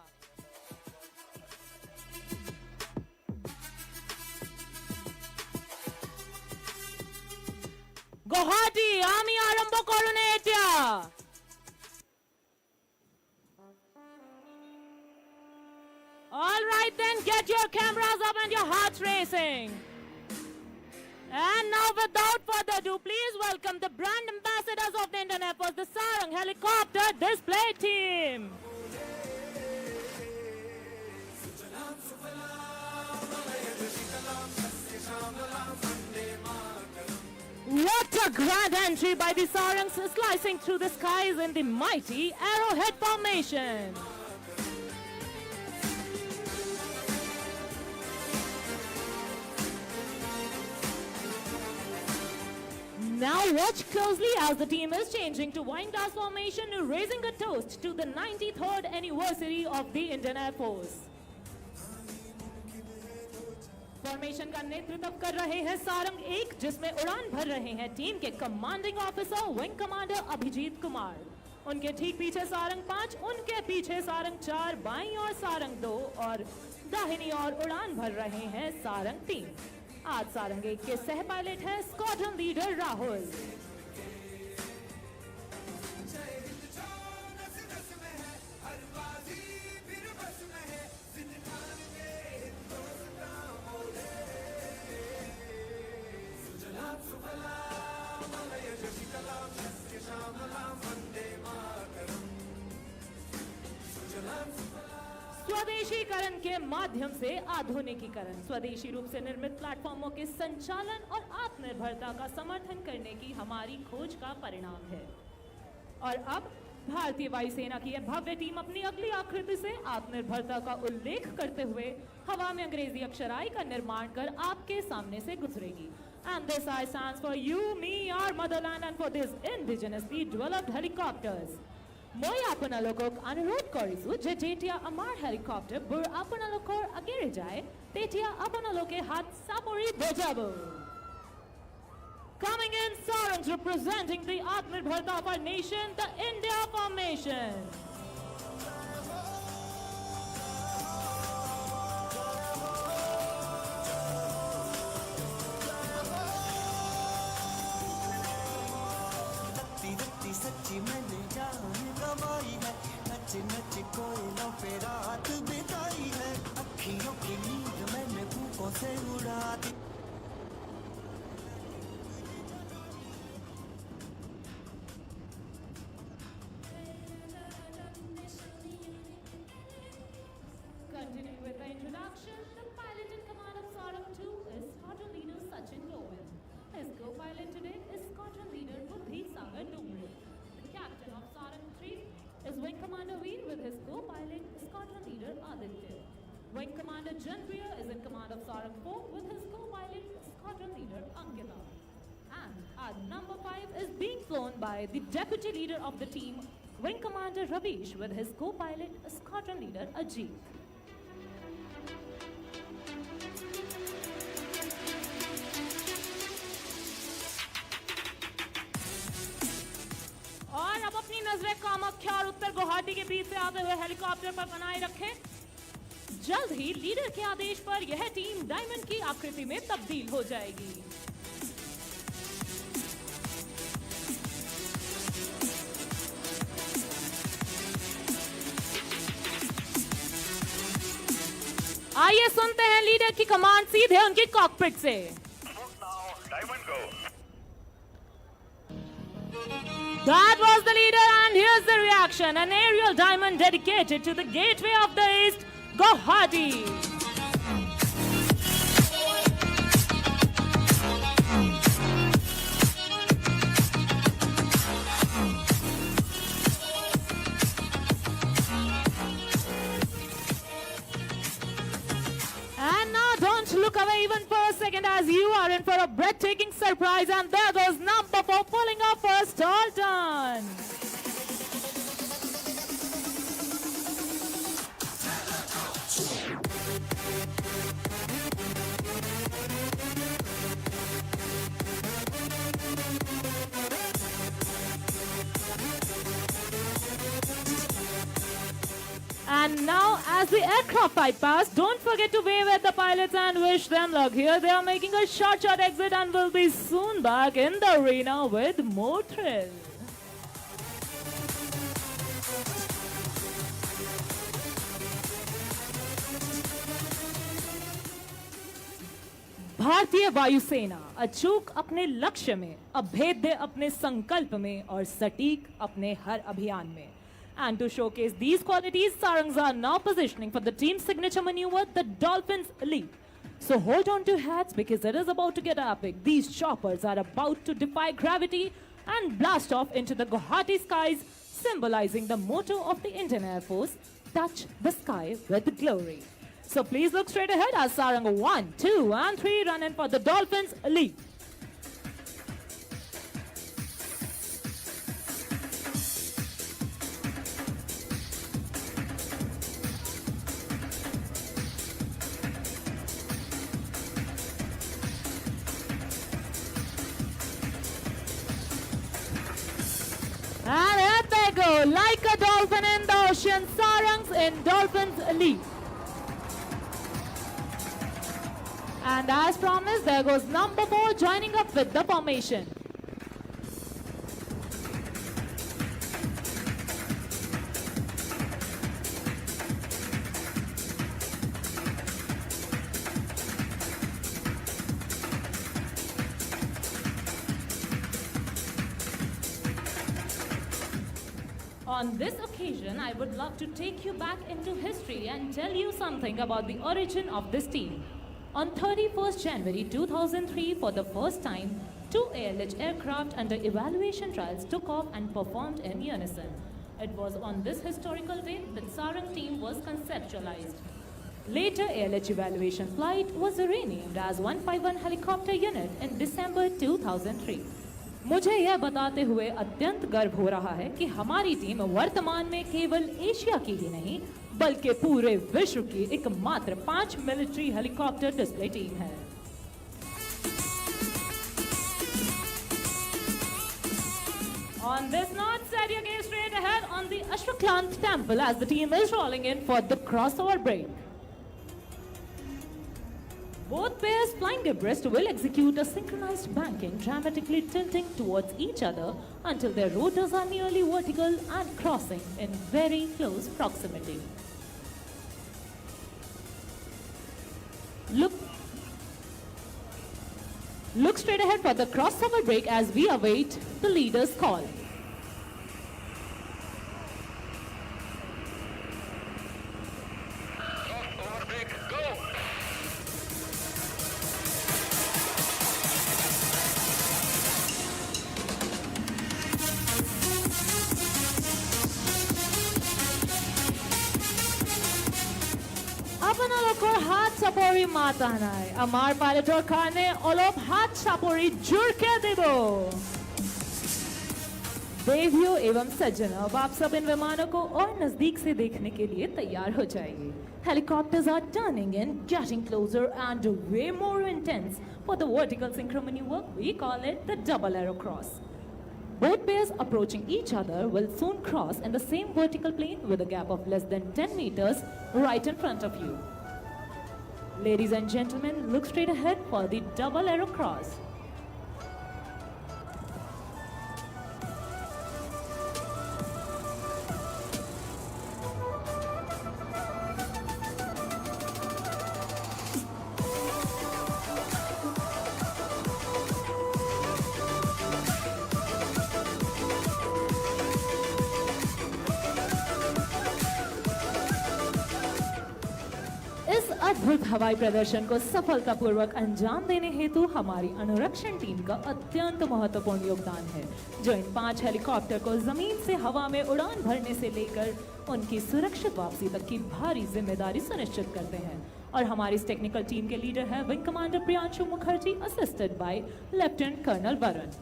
Guwahati, ami arambho korone etya. All right then, get your cameras up and your hearts racing. And now without further ado, please welcome the brand ambassadors of the Indian Air Force, the Sarang Helicopter Display Team. What a grand entry by the Sarangs, slicing through the skies in the mighty arrowhead formation. Now watch closely as the team is changing to wine glass formation, raising a toast to the 93rd anniversary of the Indian Air Force. Formation का नेतृत्व कर रहे हैं सारंग 1, जिसमें उड़ान भर रहे हैं टीम के commanding officer wing commander Abhijit Kumar. उनके ठीक पीछे सारंग 5, उनके पीछे सारंग 4, बाईं ओर सारंग 2 और दाहिनी ओर उड़ान भर रहे हैं सारंग 3। आज सारंग 1 के सह पायलट हैं स्क्वाड्रन लीडर राहुल। स्वदेशीकरण के माध्यम से आधुनिकीकरण, स्वदेशी रूप से निर्मित प्लेटफॉर्मों के संचालन और आत्मनिर्भरता का समर्थन करने की हमारी खोज का परिणाम है। और अब भारतीय वायुसेना की यह भव्य टीम अपनी अगली आकृति से आत्मनिर्भरता का उल्लेख करते हुए हवा में अंग्रेजी अक्षराई का निर्माण कर आपके सामने से गुजरेगी। And this I stands for you, me, our motherland, and for these indigenously developed helicopters. মই আপোনালোকক অনুৰোধ কৰিছো যে যেতিয়া আমাৰ হেলিকপ্টাৰ বোৰ আপোনালোকৰ আগেৰে যায় তেতিয়া আপোনালোকে হাত চাপৰি বজাব। Coming in, Sarangs representing the Atmanirbharta of our nation, the India formation. सच्ची मैंने जान गवाई है, नच नच कोयलों पे रात बिताई है, अखियों की नींद मैंने फूकों से उड़ा दी। Continuing with the introduction. Squadron Leader Aditya. Wing Commander Janpriya is in command of Sarang 4 with his co-pilot Squadron Leader Ankita. And our number 5 is being flown by the Deputy Leader of the team, Wing Commander Ravish, with his co-pilot Squadron Leader Ajit. और अब अपनी नजरें कामाख्या और उत्तर गुवाहाटी के बीच से आते हुए helicopter पर बनाए रखें। जल्द ही लीडर के आदेश पर यह टीम डायमंड की आकृति में तब्दील हो जाएगी। आइए सुनते हैं लीडर की कमांड सीधे उनकी कॉकपिट से। That was the leader, and here's the reaction. An aerial diamond dedicated to the gateway of the East, Guwahati. And now don't look away even for a second, as you are in for a breathtaking surprise, and there goes number 4 pulling up for a stall turn. And now, as the aircraft fly past, don't forget to wave at the pilots and wish them luck. Here they are making a short exit and will be soon back in the arena with more thrill. भारतीय वायुसेना अचूक अपने लक्ष्य में, अभेद्य अपने संकल्प में और सटीक अपने हर अभियान में. And to showcase these qualities, Sarangs are now positioning for the team's signature maneuver, the Dolphins Leap. So hold on to your hats because it is about to get epic. These choppers are about to defy gravity and blast off into the Guwahati skies, symbolizing the motto of the Indian Air Force, touch the sky with glory. So please look straight ahead as Sarang 1, 2 and 3 run in for the Dolphins Leap. And here they go, like a dolphin in the ocean, Sarangs in Dolphins Leap. And as promised, there goes number 4 joining up with the formation. On this occasion, I would love to take you back into history and tell you something about the origin of this team. On 31st January 2003, for the first time, 2 ALH aircraft under evaluation trials took off and performed in unison. It was on this historical day that Sarang team was conceptualized. Later, ALH evaluation flight was renamed as 151 helicopter unit in December 2003. मुझे यह बताते हुए अत्यंत गर्व हो रहा है कि हमारी टीम वर्तमान में केवल एशिया की ही नहीं बल्कि पूरे विश्व की एकमात्र 5 मिलिट्री हेलीकॉप्टर डिस्प्ले टीम है. On this note, set your gaze straight ahead on the Ashwakant temple as the team is rolling in for the crossover break. Both pairs flying abreast will execute a synchronized banking, dramatically tilting towards each other until their rotors are nearly vertical and crossing in very close proximity. Look straight ahead for the crossover break as we await the leader's call. Crossover break, go! তেওঁলোকৰ হাত চাপৰি মাত আনাই আমাৰ পাইলটৰ কাৰণে অলপ হাত চাপৰি জোৰকে দিব देवियों एवं सज्जनों अब आप सब इन विमानों को और नजदीक से देखने के लिए तैयार हो जाइए Helicopters are turning in, getting closer and way more intense. For the vertical synchro maneuver, we call it the double arrow cross. Both pairs approaching each other will soon cross in the same vertical plane with a gap of less than 10 meters right in front of you. Ladies and gentlemen, look straight ahead for the double arrow cross. इस अद्भुत हवाई प्रदर्शन को सफलतापूर्वक अंजाम देने हेतु हमारी अनुरक्षण टीम का अत्यंत महत्वपूर्ण योगदान है जो इन 5 हेलीकॉप्टर को जमीन से हवा में उड़ान भरने से लेकर उनकी सुरक्षित वापसी तक की भारी जिम्मेदारी सुनिश्चित करते हैं और हमारी इस टेक्निकल टीम के लीडर है wing commander Priyanshu Mukherjee assisted by lieutenant colonel Varun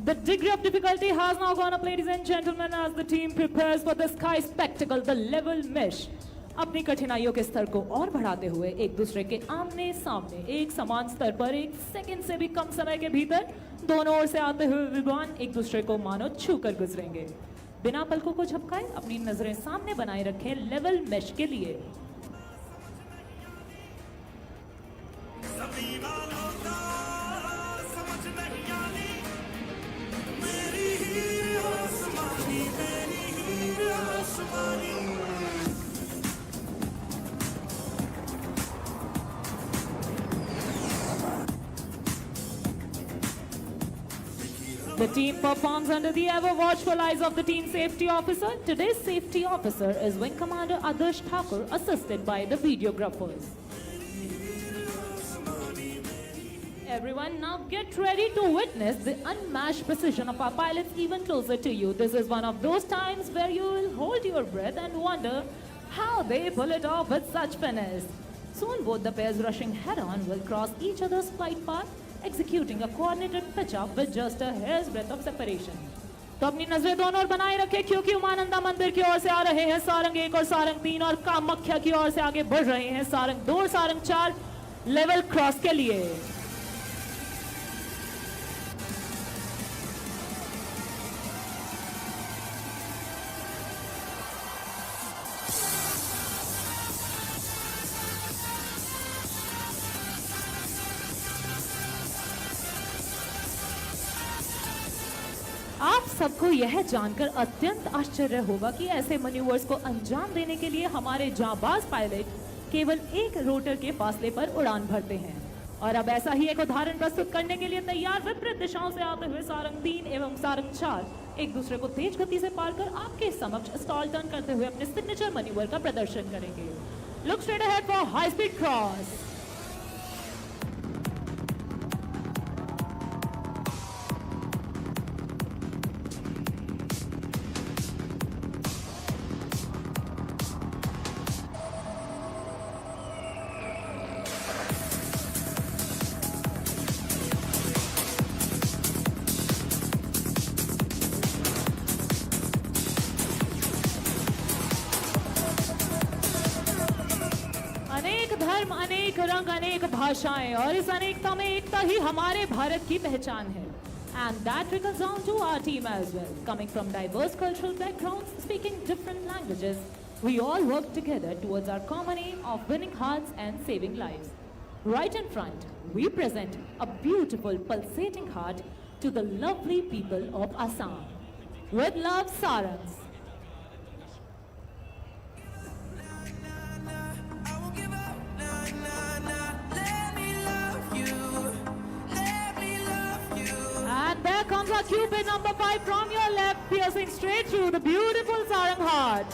The degree of difficulty has now gone up, ladies and gentlemen, as the team prepares for the sky spectacle, the level mesh. अपनी कठिनाइयों के स्तर को और बढ़ाते हुए एक दूसरे के आमने सामने एक समान स्तर पर एक सेकंड से भी कम समय के भीतर दोनों ओर से आते हुए विमान एक दूसरे को मानो छूकर गुजरेंगे बिना पलकों को झपकाए अपनी नजरें सामने बनाए रखें लेवल मेश के लिए The team performs under the ever-watchful eyes of the team safety officer. Today's safety officer is Wing Commander Adarsh Thakur, assisted by the videographers. Everyone, now get ready to witness the unmatched precision of our pilots even closer to you. This is one of those times where you will hold your breath and wonder how they pull it off with such finesse. Soon both the pairs rushing head-on will cross each other's flight path, executing a coordinated pitch-up with just a hair's breadth of separation. तो अपनी नजरें दोनों ओर बनाए रखें क्योंकि उमानंदा मंदिर की ओर से आ रहे हैं सारंग 1 और सारंग 3 और कामाख्या की ओर से आगे बढ़ रहे हैं सारंग 2 और सारंग 4 लेवल क्रॉस के लिए आप सबको यह जानकर अत्यंत आश्चर्य होगा कि ऐसे मैन्यूवर्स को अंजाम देने के लिए हमारे जांबाज पायलट केवल एक रोटर के फासले पर उड़ान भरते हैं और अब ऐसा ही एक उदाहरण प्रस्तुत करने के लिए तैयार विपरीत दिशाओं से आते हुए सारंग 3 एवं सारंग 4 एक दूसरे को तेज गति से पार कर आपके समक्ष स्टॉल टर्न करते हुए अपने सिग्नेचर मैन्यूवर का प्रदर्शन करेंगे look straight ahead for high speed cross धर्म अनेक रंग अनेक भाषाएं और इस अनेकता में एकता ही हमारे भारत की पहचान है and that trickles down to our team as well coming from diverse cultural backgrounds speaking different languages we all work together towards our common aim of winning hearts and saving lives right in front we present a beautiful pulsating heart to the lovely people of Assam with love sarangs There comes our Cupid number 5 from your left, piercing straight through the beautiful Sarang heart.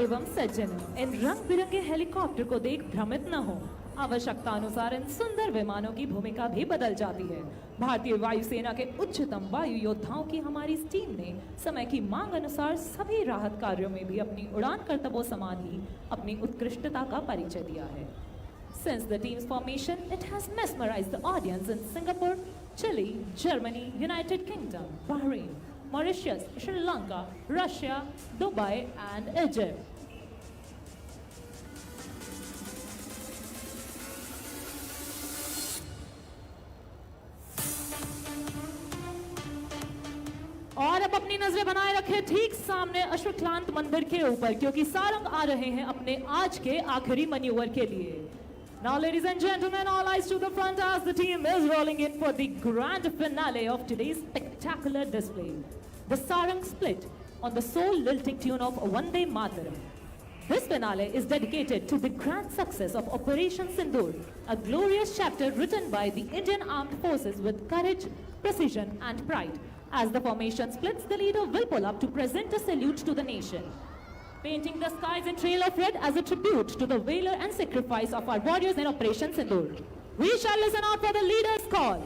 एवं सज्जनों, इन रंग बिरंगे helicopter को देख भ्रमित न हो। आवश्यकता अनुसार इन सुंदर विमानों की भूमिका भी बदल जाती है। भारतीय वायुसेना के उच्चतम वायु योद्धाओं की हमारी इस टीम ने समय की मांग अनुसार सभी राहत कार्यों में भी अपनी उड़ान कर्तव्यों समान ही अपनी उत्कृष्टता का परिचय दिया है। Since the team's formation, it has mesmerized the audience in Singapore, Chile, Germany, United Kingdom, Bahrain, Mauritius, Sri Lanka, Russia, Dubai, and Egypt. और अब अपनी नजरें बनाए रखें ठीक सामने अश्वक्लांत मंदिर के ऊपर, क्योंकि सारंग आ रहे हैं अपने आज के आखिरी मैन्यूवर के लिए। Now, ladies and gentlemen, all eyes to the front as the team is rolling in for the grand finale of today's spectacular display. The sarang split on the soul-lilting tune of Vande Mataram. This finale is dedicated to the grand success of Operation Sindoor, a glorious chapter written by the Indian Armed Forces with courage, precision, and pride. As the formation splits, the leader will pull up to present a salute to the nation, painting the skies in trail of red as a tribute to the valor and sacrifice of our warriors in Operation Sindoor. We shall listen out for the leader's call.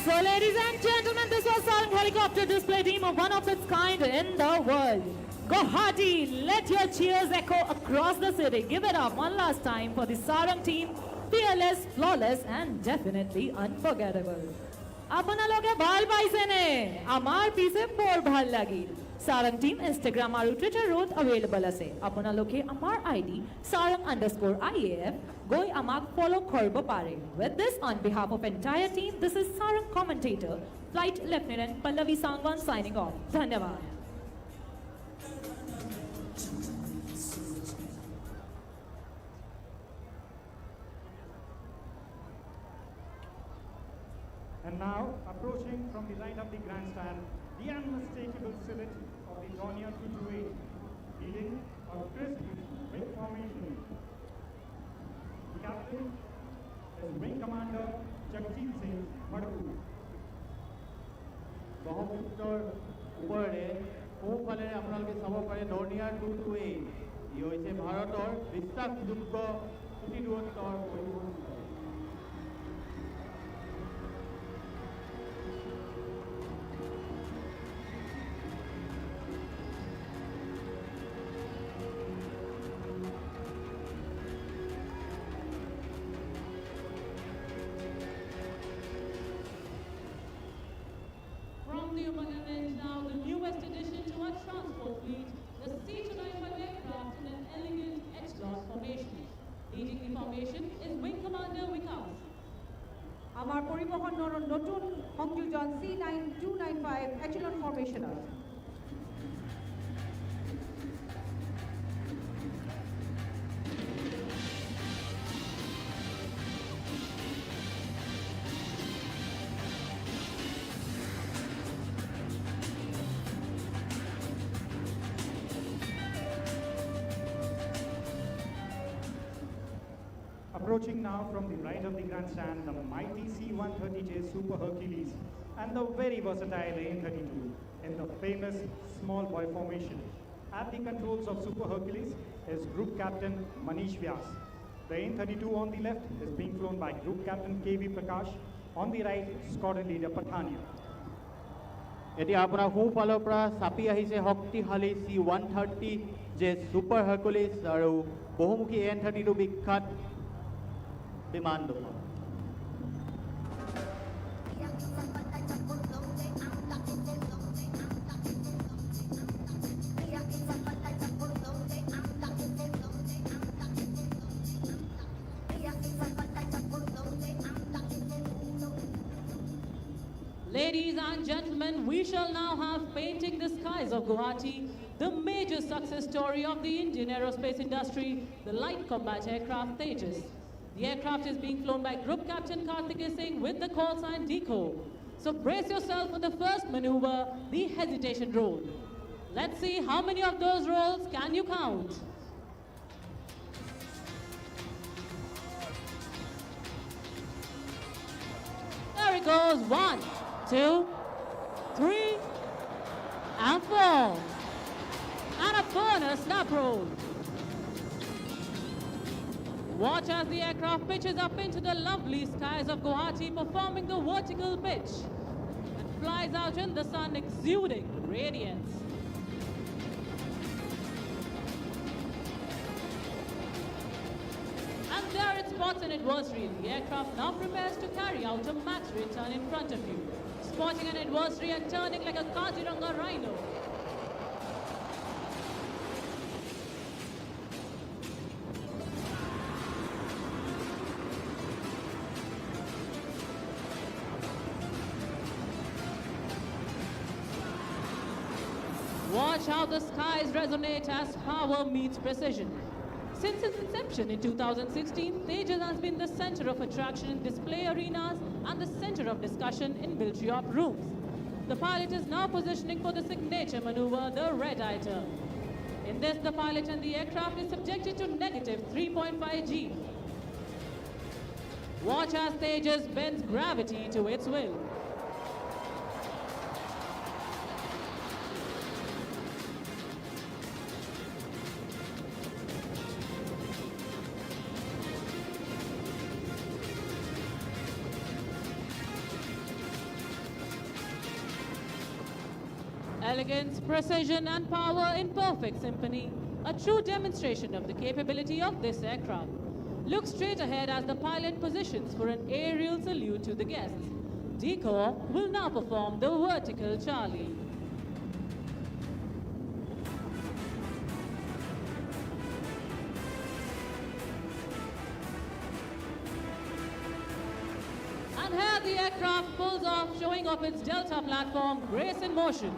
So, ladies and gentlemen, this was Sarang Helicopter Display Team of one of its kind in the world. Guwahati, let your cheers echo across the city. Give it up one last time for the Sarang team. Fearless, flawless, and definitely unforgettable. Apanaloge bhal paise ne, amar pise por bhal lagi. Sarang team Instagram aru Twitter road available ase. Apanaloge amar ID sarang_IAF. Goi amak follow korbo pare. With this, on behalf of entire team, this is Sarang commentator, Flight Lieutenant Pallavi Sangwan signing off. Dhanyavad. And now, approaching from the right of the grandstand, the unmistakable silhouette of the Dornier 228, leading a crisp wing formation. The captain is Wing Commander Jagjeet Singh Madhu. ব্ৰহ্মপুত্ৰৰ ওপৰেৰে সোঁফালে আপোনালোকে চাব পাৰে Dornier 228। ই হৈছে ভাৰতৰ বিশ্বাসযোগ্য চুটি দূৰত্বৰ পৰিবহণ। From the Umanament, now the newest addition to our transport fleet, the Tv9 aircraft in an elegant H-class formation. Leading the formation is Wing Commander Vikas. আমাৰ পৰিবহণৰ নতুন সংযোজন C9295 এচেলন ফৰ্মেশ্যনত। Approaching now from the right of the grandstand, the mighty C-130J Super Hercules and the very versatile AN-32 in the famous small boy formation. At the controls of Super Hercules is Group Captain Manish Vyas. The AN-32 on the left is being flown by Group Captain KV Prakash. On the right, Squadron Leader Pathania. এতিয়া আপোনাৰ সোঁফালৰ পৰা চাপি আহিছে শক্তিশালী C-130J Super Hercules আৰু বহুমুখী AN-32 বিখ্যাত বিমান দুখন। Ladies and gentlemen, we shall now have Painting the Skies of Guwahati, the major success story of the Indian aerospace industry, the light combat aircraft Tejas. The aircraft is being flown by Group Captain Karthikeya Singh with the call sign DECO. So brace yourself for the first maneuver, the hesitation roll. Let's see how many of those rolls can you count. There it goes, 1, 2, 3, and 4. And a bonus snap roll. Watch as the aircraft pitches up into the lovely skies of Guwahati, performing the vertical pitch. And flies out in the sun, exuding radiance. And there it spots an adversary. The aircraft now prepares to carry out a max return in front of you. Spotting an adversary and turning like a Kaziranga rhino. Watch how the skies resonate as power meets precision. Since its inception in 2016, Tejas has been the center of attraction in display arenas and the center of discussion in military op rooms. The pilot is now positioning for the signature maneuver, the red-eye turn. In this, the pilot and the aircraft is subjected to negative 3.5 G. Watch as Tejas bends gravity to its will. Elegance, precision, and power in perfect symphony. A true demonstration of the capability of this aircraft. Look straight ahead as the pilot positions for an aerial salute to the guests. DECO will now perform the vertical Charlie. And here the aircraft pulls off, showing off its Delta platform, grace in motion.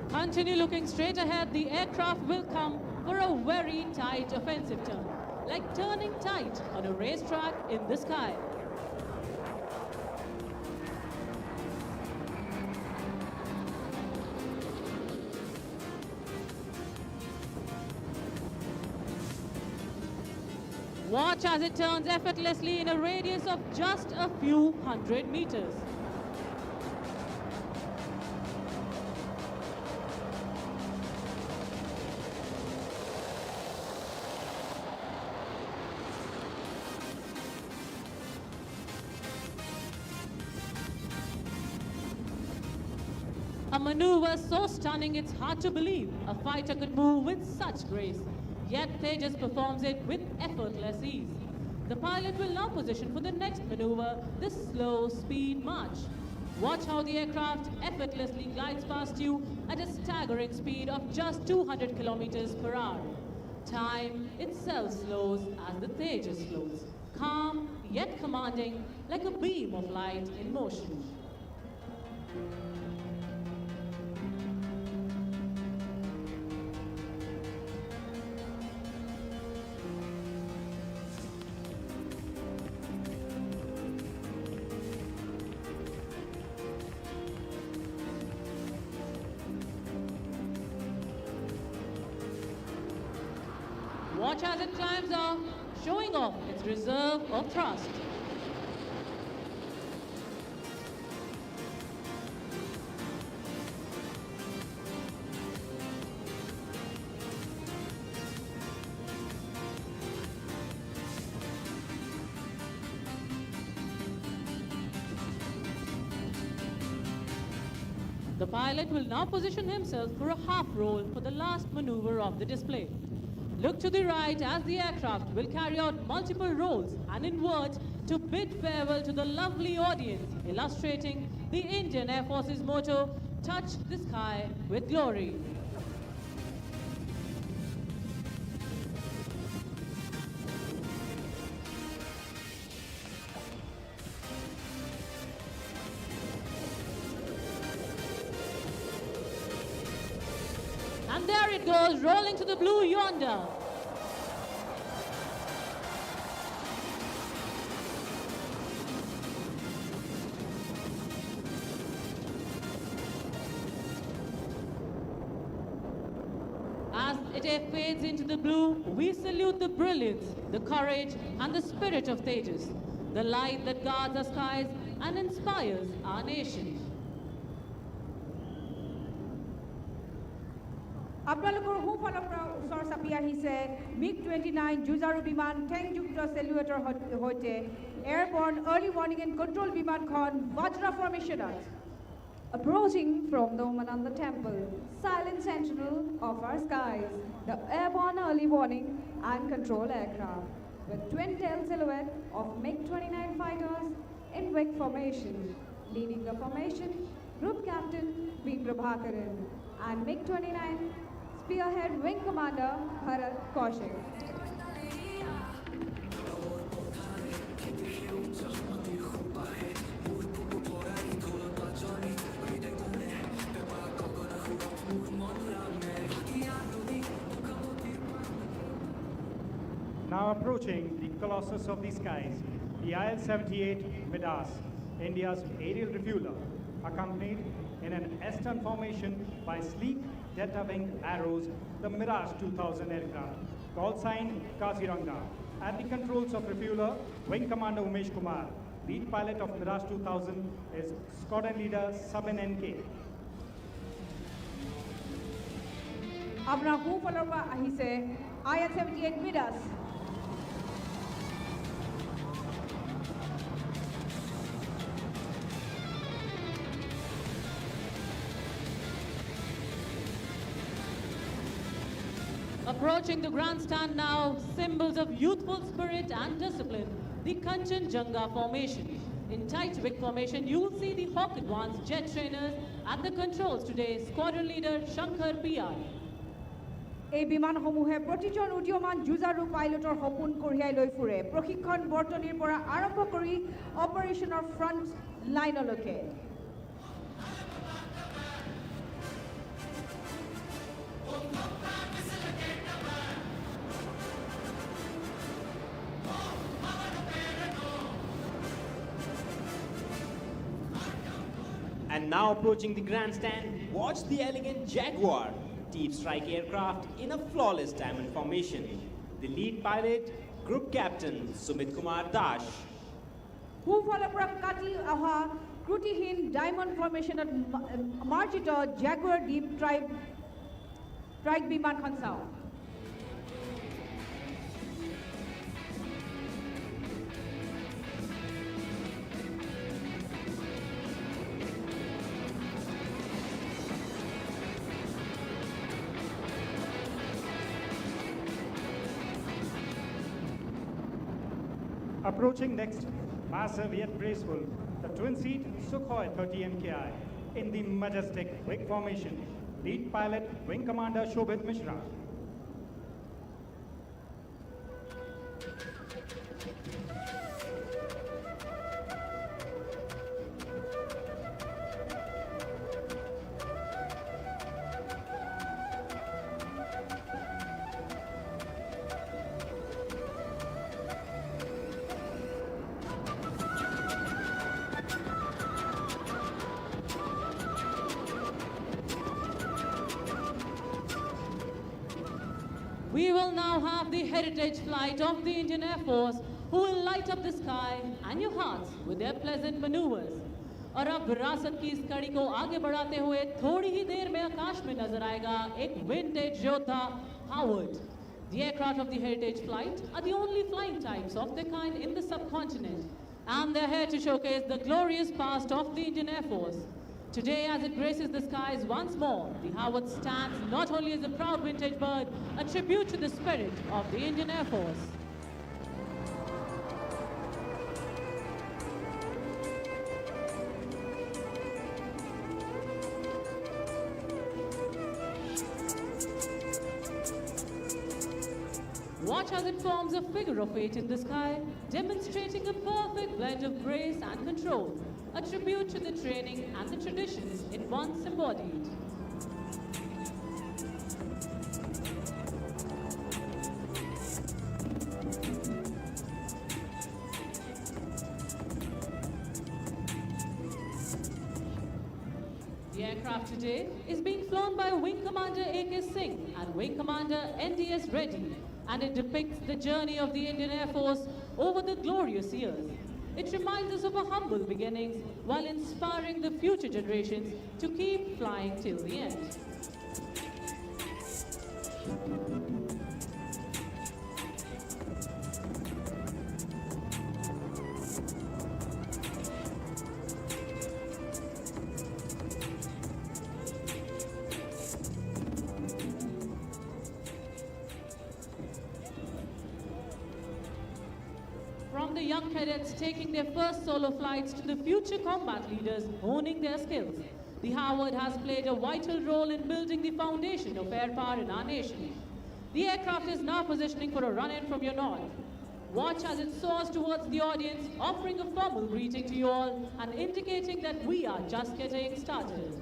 Continue looking straight ahead, the aircraft will come for a very tight offensive turn, like turning tight on a racetrack in the sky. Watch as it turns effortlessly in a radius of just a few hundred meters. A maneuver so stunning it's hard to believe a fighter could move with such grace. Yet Tejas performs it with effortless ease. The pilot will now position for the next maneuver, the slow speed march. Watch how the aircraft effortlessly glides past you at a staggering speed of just 200 kilometers per hour. Time itself slows as the Tejas floats, calm yet commanding like a beam of light in motion. Watch as it climbs off, showing off its reserve of thrust. The pilot will now position himself for a half roll for the last maneuver of the display. Look to the right as the aircraft will carry out multiple rolls and invert to bid farewell to the lovely audience, illustrating the Indian Air Force's motto, touch the sky with glory. And there it goes, rolling to the blue yonder. As it fades into the blue, we salute the brilliance, the courage, and the spirit of Tejas, the light that guards our skies and inspires our nation. আপোনালোকৰ সোঁফালৰ পৰা ওচৰ চাপি আহিছে MiG-29 যুঁজাৰু বিমান ঠেংযুক্ত চেলুৱেটৰ সৈতে এয়াৰবৰ্ন early warning and control বিমানখন bajra ফৰ্মেশ্যনত। Approaching from the Umananda temple, silent sentinel of our skies, the airborne early warning and control aircraft, with twin-tail silhouette of MiG-29 fighters in wing formation. Leading the formation, Group Captain V. Prabhakaran and MiG-29 Spearhead Wing Commander Bharat Kaushik. Now approaching the colossus of the skies, the IL-78 Midas, India's aerial refueler, accompanied in an S-turn formation by sleek delta-wing arrows, the Mirage 2000 aircraft, call sign Kaziranga. At the controls of refueler, Wing Commander Umesh Kumar. Lead pilot of Mirage 2000 is squadron leader Sabin NK. আপোনাৰ সোঁফালৰ পৰা আহিছে IL-78 Midas। Approaching the grandstand now, symbols of youthful spirit and discipline, the Kanchenjunga formation. In tight wing formation, you will see the Hawk Advanced jet trainers at the controls today, squadron leader Shankar P.R. এই বিমানসমূহে প্ৰতিজন উদীয়মান যুঁজাৰু পাইলটৰ সপোন কঢ়িয়াই লৈ ফুৰে প্ৰশিক্ষণ বৰ্তনীৰ পৰা আৰম্ভ কৰি অপাৰেশ্যনৰ front লাইনলৈকে। And now approaching the grandstand, watch the elegant Jaguar, deep strike aircraft in a flawless diamond formation. The lead pilot, Group Captain Sumit Kumar Dash. সোঁফালৰ পৰা কাটি অহা ত্ৰুটিহীন ডায়মণ্ড ফৰ্মেশ্যনত মাৰ্জিত জাগুৱাৰ ডিপ ট্ৰাইক বিমানখন চাওঁ। Approaching next, massive yet graceful, the twin-seat Sukhoi 30 MKI in the majestic wing formation. Lead pilot, Wing Commander Shobhit Mishra. We will now have the heritage flight of the Indian Air Force, who will light up the sky and your hearts with their pleasant maneuvers. और अब विरासत की इस कड़ी को आगे बढ़ाते हुए थोड़ी ही देर में आकाश में नजर आएगा एक विंटेज योद्धा Howard. The aircraft of the heritage flight are the only flying types of their kind in the subcontinent, and they're here to showcase the glorious past of the Indian Air Force. Today, as it graces the skies once more, the Howard stands not only as a proud vintage bird, a tribute to the spirit of the Indian Air Force. Watch as it forms a figure of 8 in the sky, demonstrating a perfect blend of grace and control, a tribute to the training and the traditions it once embodied. The aircraft today is being flown by Wing Commander A.K. Singh and Wing Commander N.D.S. Reddy, and it depicts the journey of the Indian Air Force over the glorious years. It reminds us of our humble beginnings while inspiring the future generations to keep flying till the end. From the young cadets taking their first solo flights to the future combat leaders honing their skills, the Howard has played a vital role in building the foundation of air power in our nation. The aircraft is now positioning for a run-in from your north. Watch as it soars towards the audience, offering a formal greeting to you all and indicating that we are just getting started.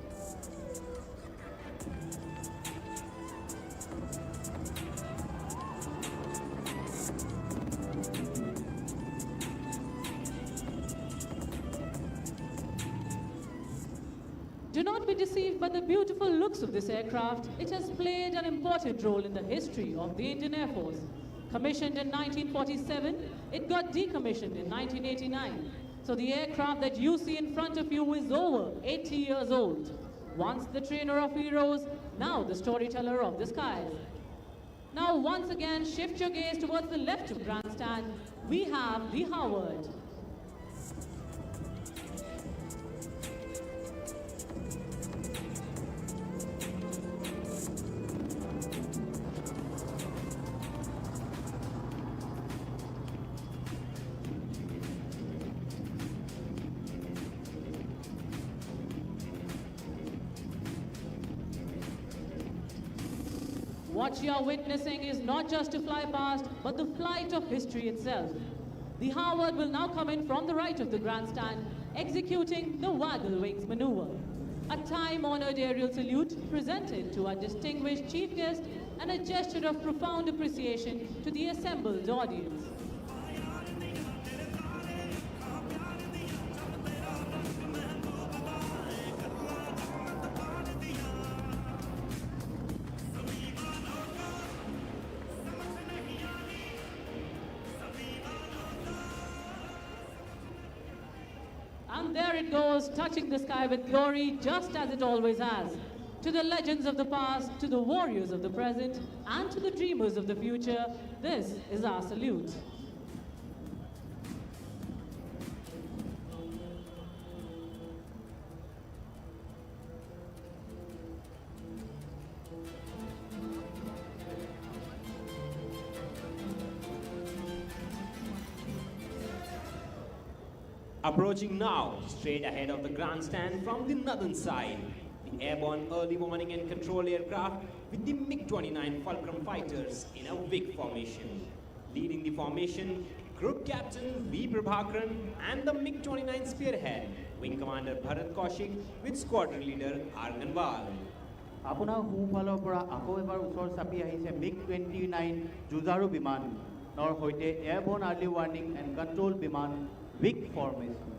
Do not be deceived by the beautiful looks of this aircraft. It has played an important role in the history of the Indian Air Force. Commissioned in 1947, it got decommissioned in 1989. So the aircraft that you see in front of you is over 80 years old. Once the trainer of heroes, now the storyteller of the skies. Now once again, shift your gaze towards the left of grandstand. We have the Howard. What you are witnessing is not just to fly past, but the flight of history itself. The Howard will now come in from the right of the grandstand, executing the waggle wings maneuver. A time-honored aerial salute presented to our distinguished chief guest and a gesture of profound appreciation to the assembled audience. And there it goes, touching the sky with glory, just as it always has. To the legends of the past, to the warriors of the present, and to the dreamers of the future, this is our salute. Approaching now, straight ahead of the grandstand from the northern side, the airborne early warning and control aircraft with the MiG-29 Fulcrum fighters in a WIG formation. Leading the formation, Group Captain V. Prabhakaran and the MiG-29 spearhead, Wing Commander Bharat Kaushik with Squadron Leader Arganwal. আপোনাৰ সোঁফালৰ পৰা আকৌ এবাৰ ওচৰ চাপি আহিছে MiG-29 যুঁজাৰু বিমানৰ সৈতে এয়াৰবৰ্ন আৰ্লি ৱাৰ্নিং এণ্ড কণ্ট্ৰল বিমান WIG formation.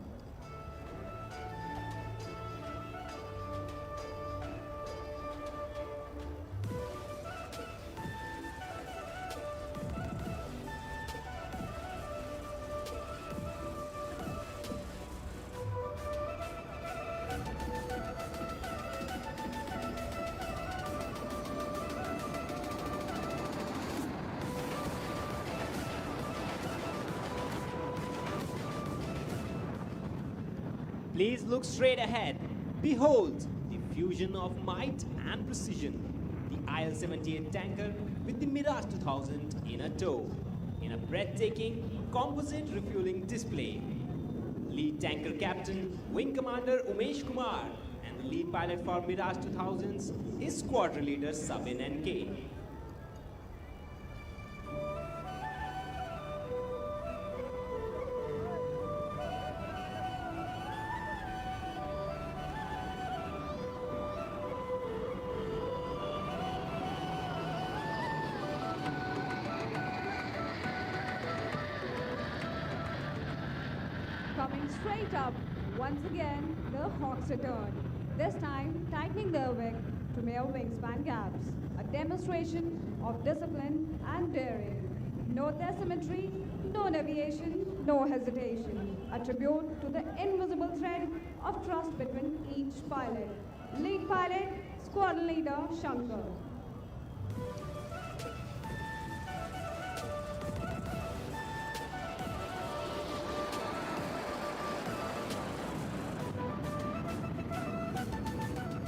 Please look straight ahead. Behold the fusion of might and precision. The IL-78 tanker with the Mirage 2000 in a tow, in a breathtaking composite refueling display. Lead tanker captain, Wing Commander Umesh Kumar, and the lead pilot for Mirage 2000s is Squadron Leader Sabin NK. straight up. Once again, the Hawks return. This time, tightening their wing to mere wingspan gaps. A demonstration of discipline and daring. No asymmetry, no deviation, no hesitation. A tribute to the invisible thread of trust between each pilot. Lead pilot, squadron leader Shankar.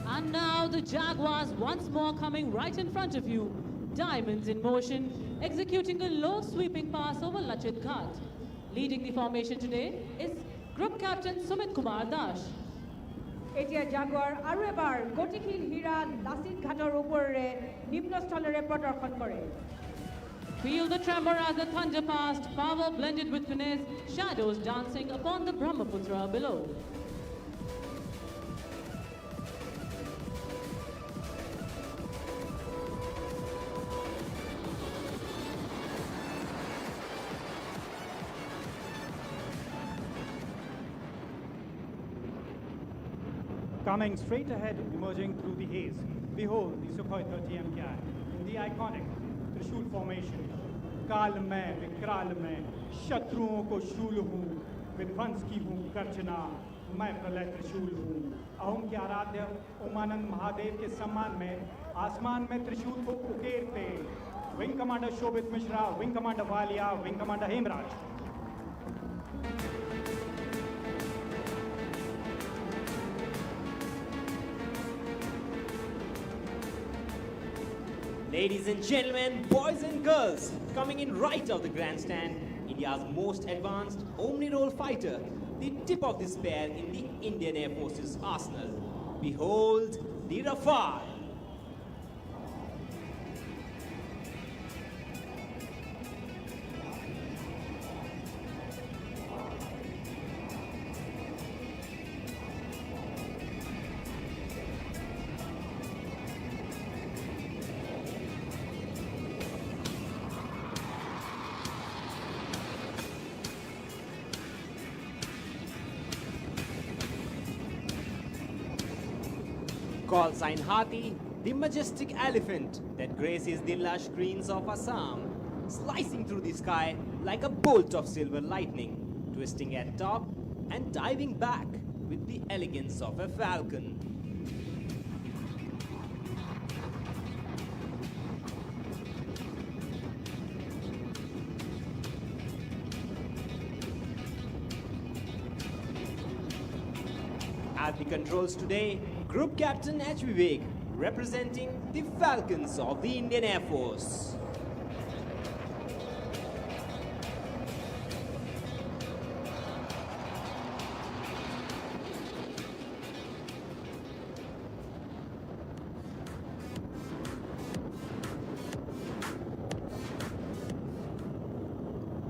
And now the Jaguars once more coming right in front of you. Diamonds in motion, executing a low sweeping pass over Lachit Ghat. Leading the formation today is Group Captain Sumit Kumar Dash. এতিয়া Jaguar আৰু এবাৰ গতিশীল হীৰা লাচিত ঘাটৰ ওপৰেৰে নিম্নস্থলেৰে প্ৰদৰ্শন কৰে। Feel the tremor as the thunder passed, power blended with finesse, shadows dancing upon the Brahmaputra below. Coming straight ahead, emerging through the haze, behold the Sukhoi 30 MKI in the iconic Trishul formation. काल में विकराल में शत्रुओं को शूल हूँ, विध्वंस की हूँ गर्जना, मैं प्रलय त्रिशूल हूँ। अहोम के आराध्य उमानंद महादेव के सम्मान में आसमान में त्रिशूल को उकेरते wing commander Shobhit Mishra, wing commander Walia, wing commander Hemraj. Ladies and gentlemen, boys and girls, coming in right of the grandstand, India's most advanced omni-role fighter, the tip of the spear in the Indian Air Force's arsenal. Behold, the Rafale. Call sign Hathi, the majestic elephant that graces the lush greens of Assam, slicing through the sky like a bolt of silver lightning, twisting at top and diving back with the elegance of a falcon. At the controls today, Group Captain H. Vivek, representing the Falcons of the Indian Air Force.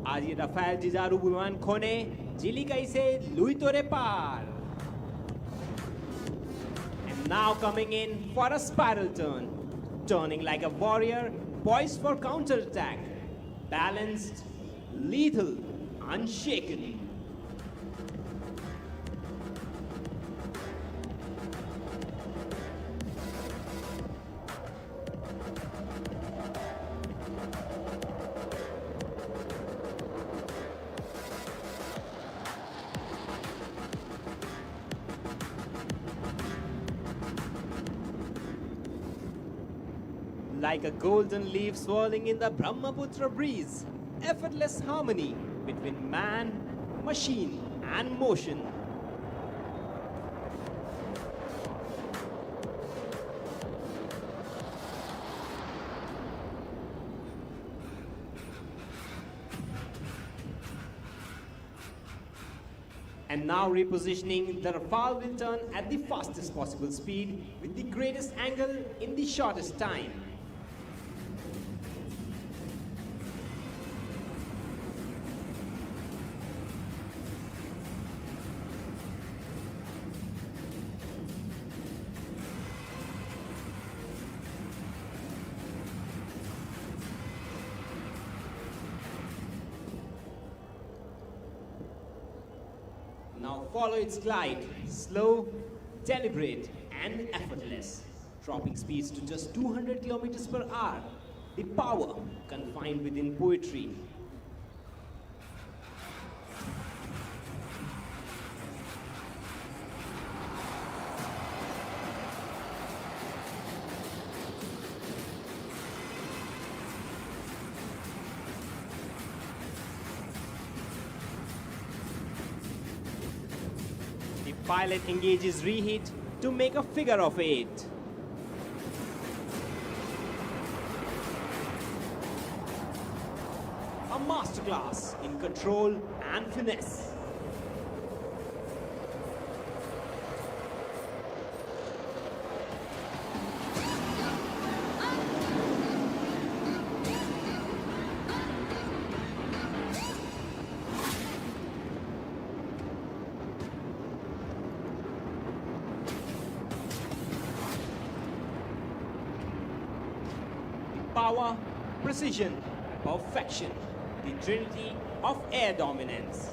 आज ये Rafale जिजारू विमान खोने चिलिकाई से Louis तोरे पार. Now coming in for a spiral turn, turning like a warrior, poised for counterattack, balanced, lethal, unshaken. Like a golden leaf swirling in the Brahmaputra breeze, effortless harmony between man, machine, and motion. And now repositioning, the Rafale will turn at the fastest possible speed with the greatest angle in the shortest time. Now follow its glide, slow, deliberate, and effortless, dropping speeds to just 200 kilometers per hour. The power confined within poetry. The pilot engages reheat to make a figure of 8. A masterclass in control and finesse. Power, precision, perfection. The trinity of air dominance.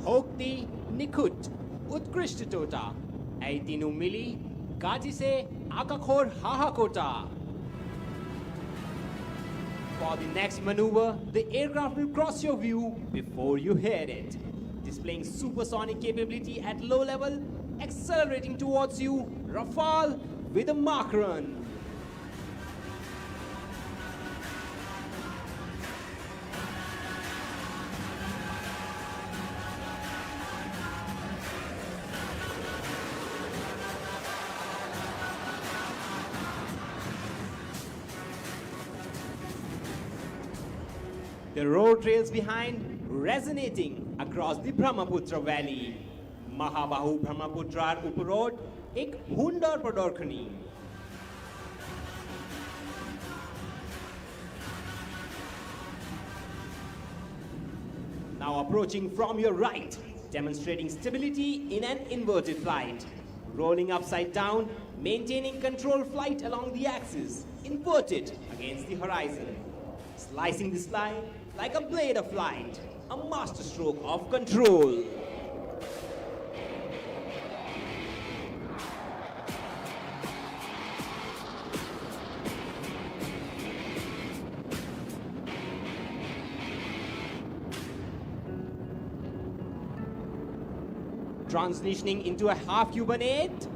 Hokti Nikut Utkrishtatota Aitinu Mili Kajise Akakhor Hahakota. For the next maneuver, the aircraft will cross your view before you hear it, displaying supersonic capability at low level, accelerating towards you, Rafale with a Mach run. The road trails behind, resonating across the Brahmaputra Valley. Mahabahu Brahmaputrar Uparod, ek hundar padorkhani. Now approaching from your right, demonstrating stability in an inverted flight. Rolling upside down, maintaining control flight along the axis, inverted against the horizon. Slicing the sky like a blade of light, a masterstroke of control. Transitioning into a half cubanate.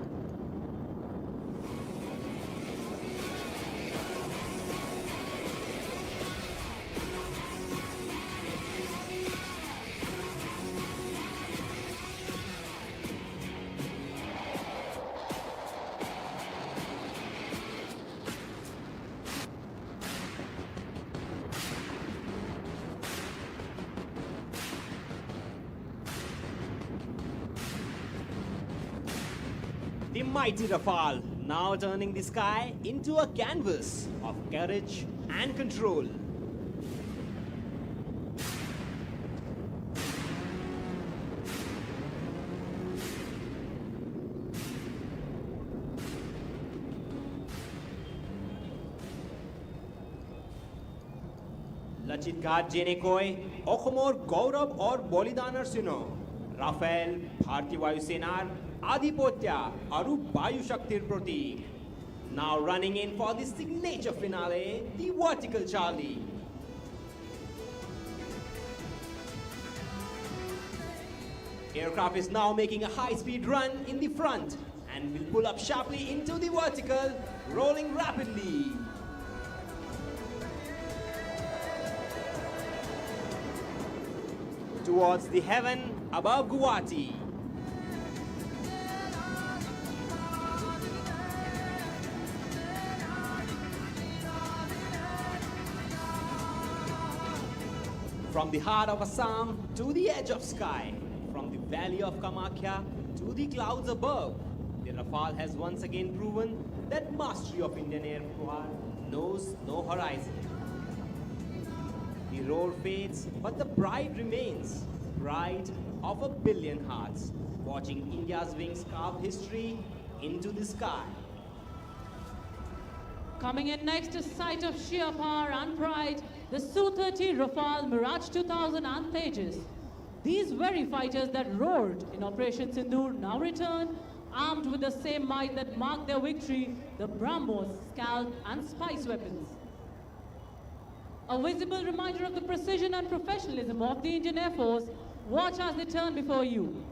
The mighty Rafale now turning the sky into a canvas of courage and control. Lachit घाट जेने कोय अखमोर गौरव और बलिदानर सुनो Rafale भारतीय वायुसेनार आधिपत्य और वायु शक्तिर प्रतीक. Now running in for the signature finale, the vertical Charlie. Aircraft is now making a high-speed run in the front and will pull up sharply into the vertical, rolling rapidly. Towards the heaven above Guwahati. From the heart of Assam to the edge of sky, from the valley of Kamakhya to the clouds above. The Rafale has once again proven that mastery of Indian aircraft knows no horizon. The roar fades, but the pride remains. Pride of a billion hearts, watching India's wings carve history into the sky. Coming in next is sight of sheer power and pride, the Su-30 Rafale Mirage 2000 and Tejas. These very fighters that roared in Operation Sindoor now return, armed with the same might that marked their victory, the BrahMos, Scalp and Spice weapons. A visible reminder of the precision and professionalism of the Indian Air Force. Watch as they turn before you.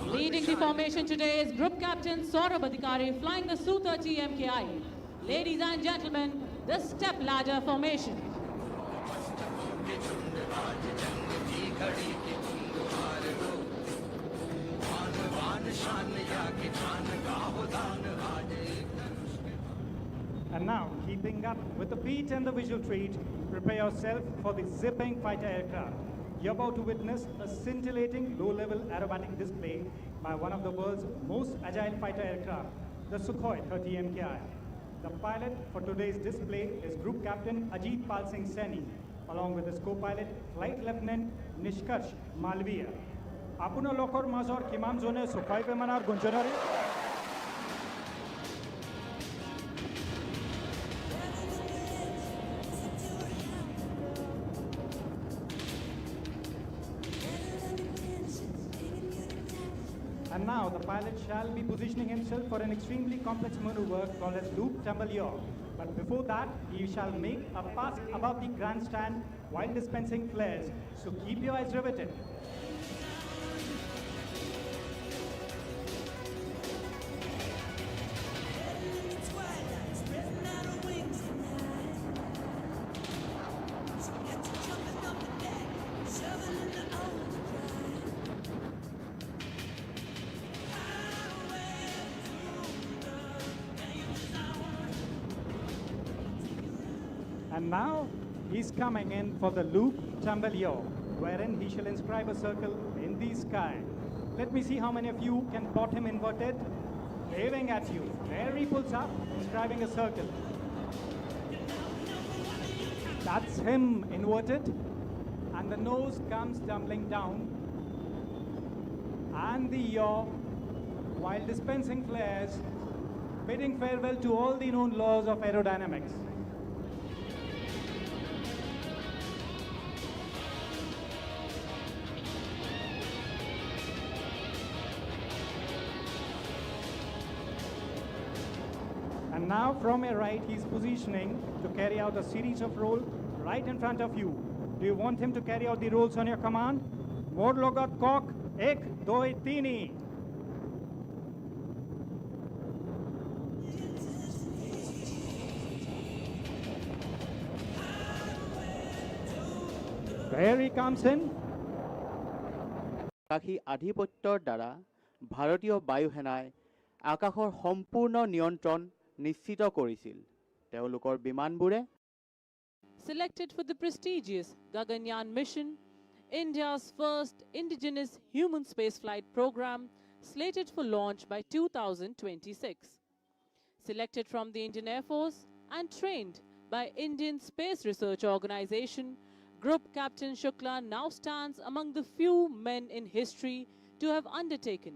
Leading the formation today is Group Captain Saurabh Adhikari flying the Su-30 MKI. Ladies and gentlemen, the step ladder formation. And now, keeping up with the beat and the visual treat, prepare yourself for the zipping fighter aircraft. You're about to witness a scintillating low-level aerobatic display by one of the world's most agile fighter aircraft, the Sukhoi 30 MKI. The pilot for today's display is Group Captain Ajit Pal Singh Saini, along with his co-pilot, Flight Lieutenant Nishkarsh Malviya. Apuna lokor mazor kimam zone Sukhoi pe manar gunjonare. And now the pilot shall be positioning himself for an extremely complex maneuver called as loop tumble yaw. But before that, he shall make a pass above the grandstand while dispensing flares. So keep your eyes riveted. And now he's coming in for the loop tumble yaw, wherein he shall inscribe a circle in the sky. Let me see how many of you can spot him inverted, waving at you. There he pulls up, inscribing a circle. That's him inverted, and the nose comes tumbling down, and the yaw, while dispensing flares, bidding farewell to all the known laws of aerodynamics. And now from your right, he's positioning to carry out a series of rolls right in front of you. Do you want him to carry out the rolls on your command? More logot cock, ek, doi, tini. There he comes in. আকাশী আধিপত্যৰ দ্বাৰা ভাৰতীয় বায়ুসেনাই আকাশৰ সম্পূৰ্ণ নিয়ন্ত্ৰণ নিশ্চিত কৰিছিল। তেওঁলোকৰ বিমানবোৰে Selected for the prestigious Gaganyaan mission, India's first indigenous human spaceflight program, slated for launch by 2026. Selected from the Indian Air Force and trained by Indian Space Research Organization, Group Captain Shukla now stands among the few men in history to have undertaken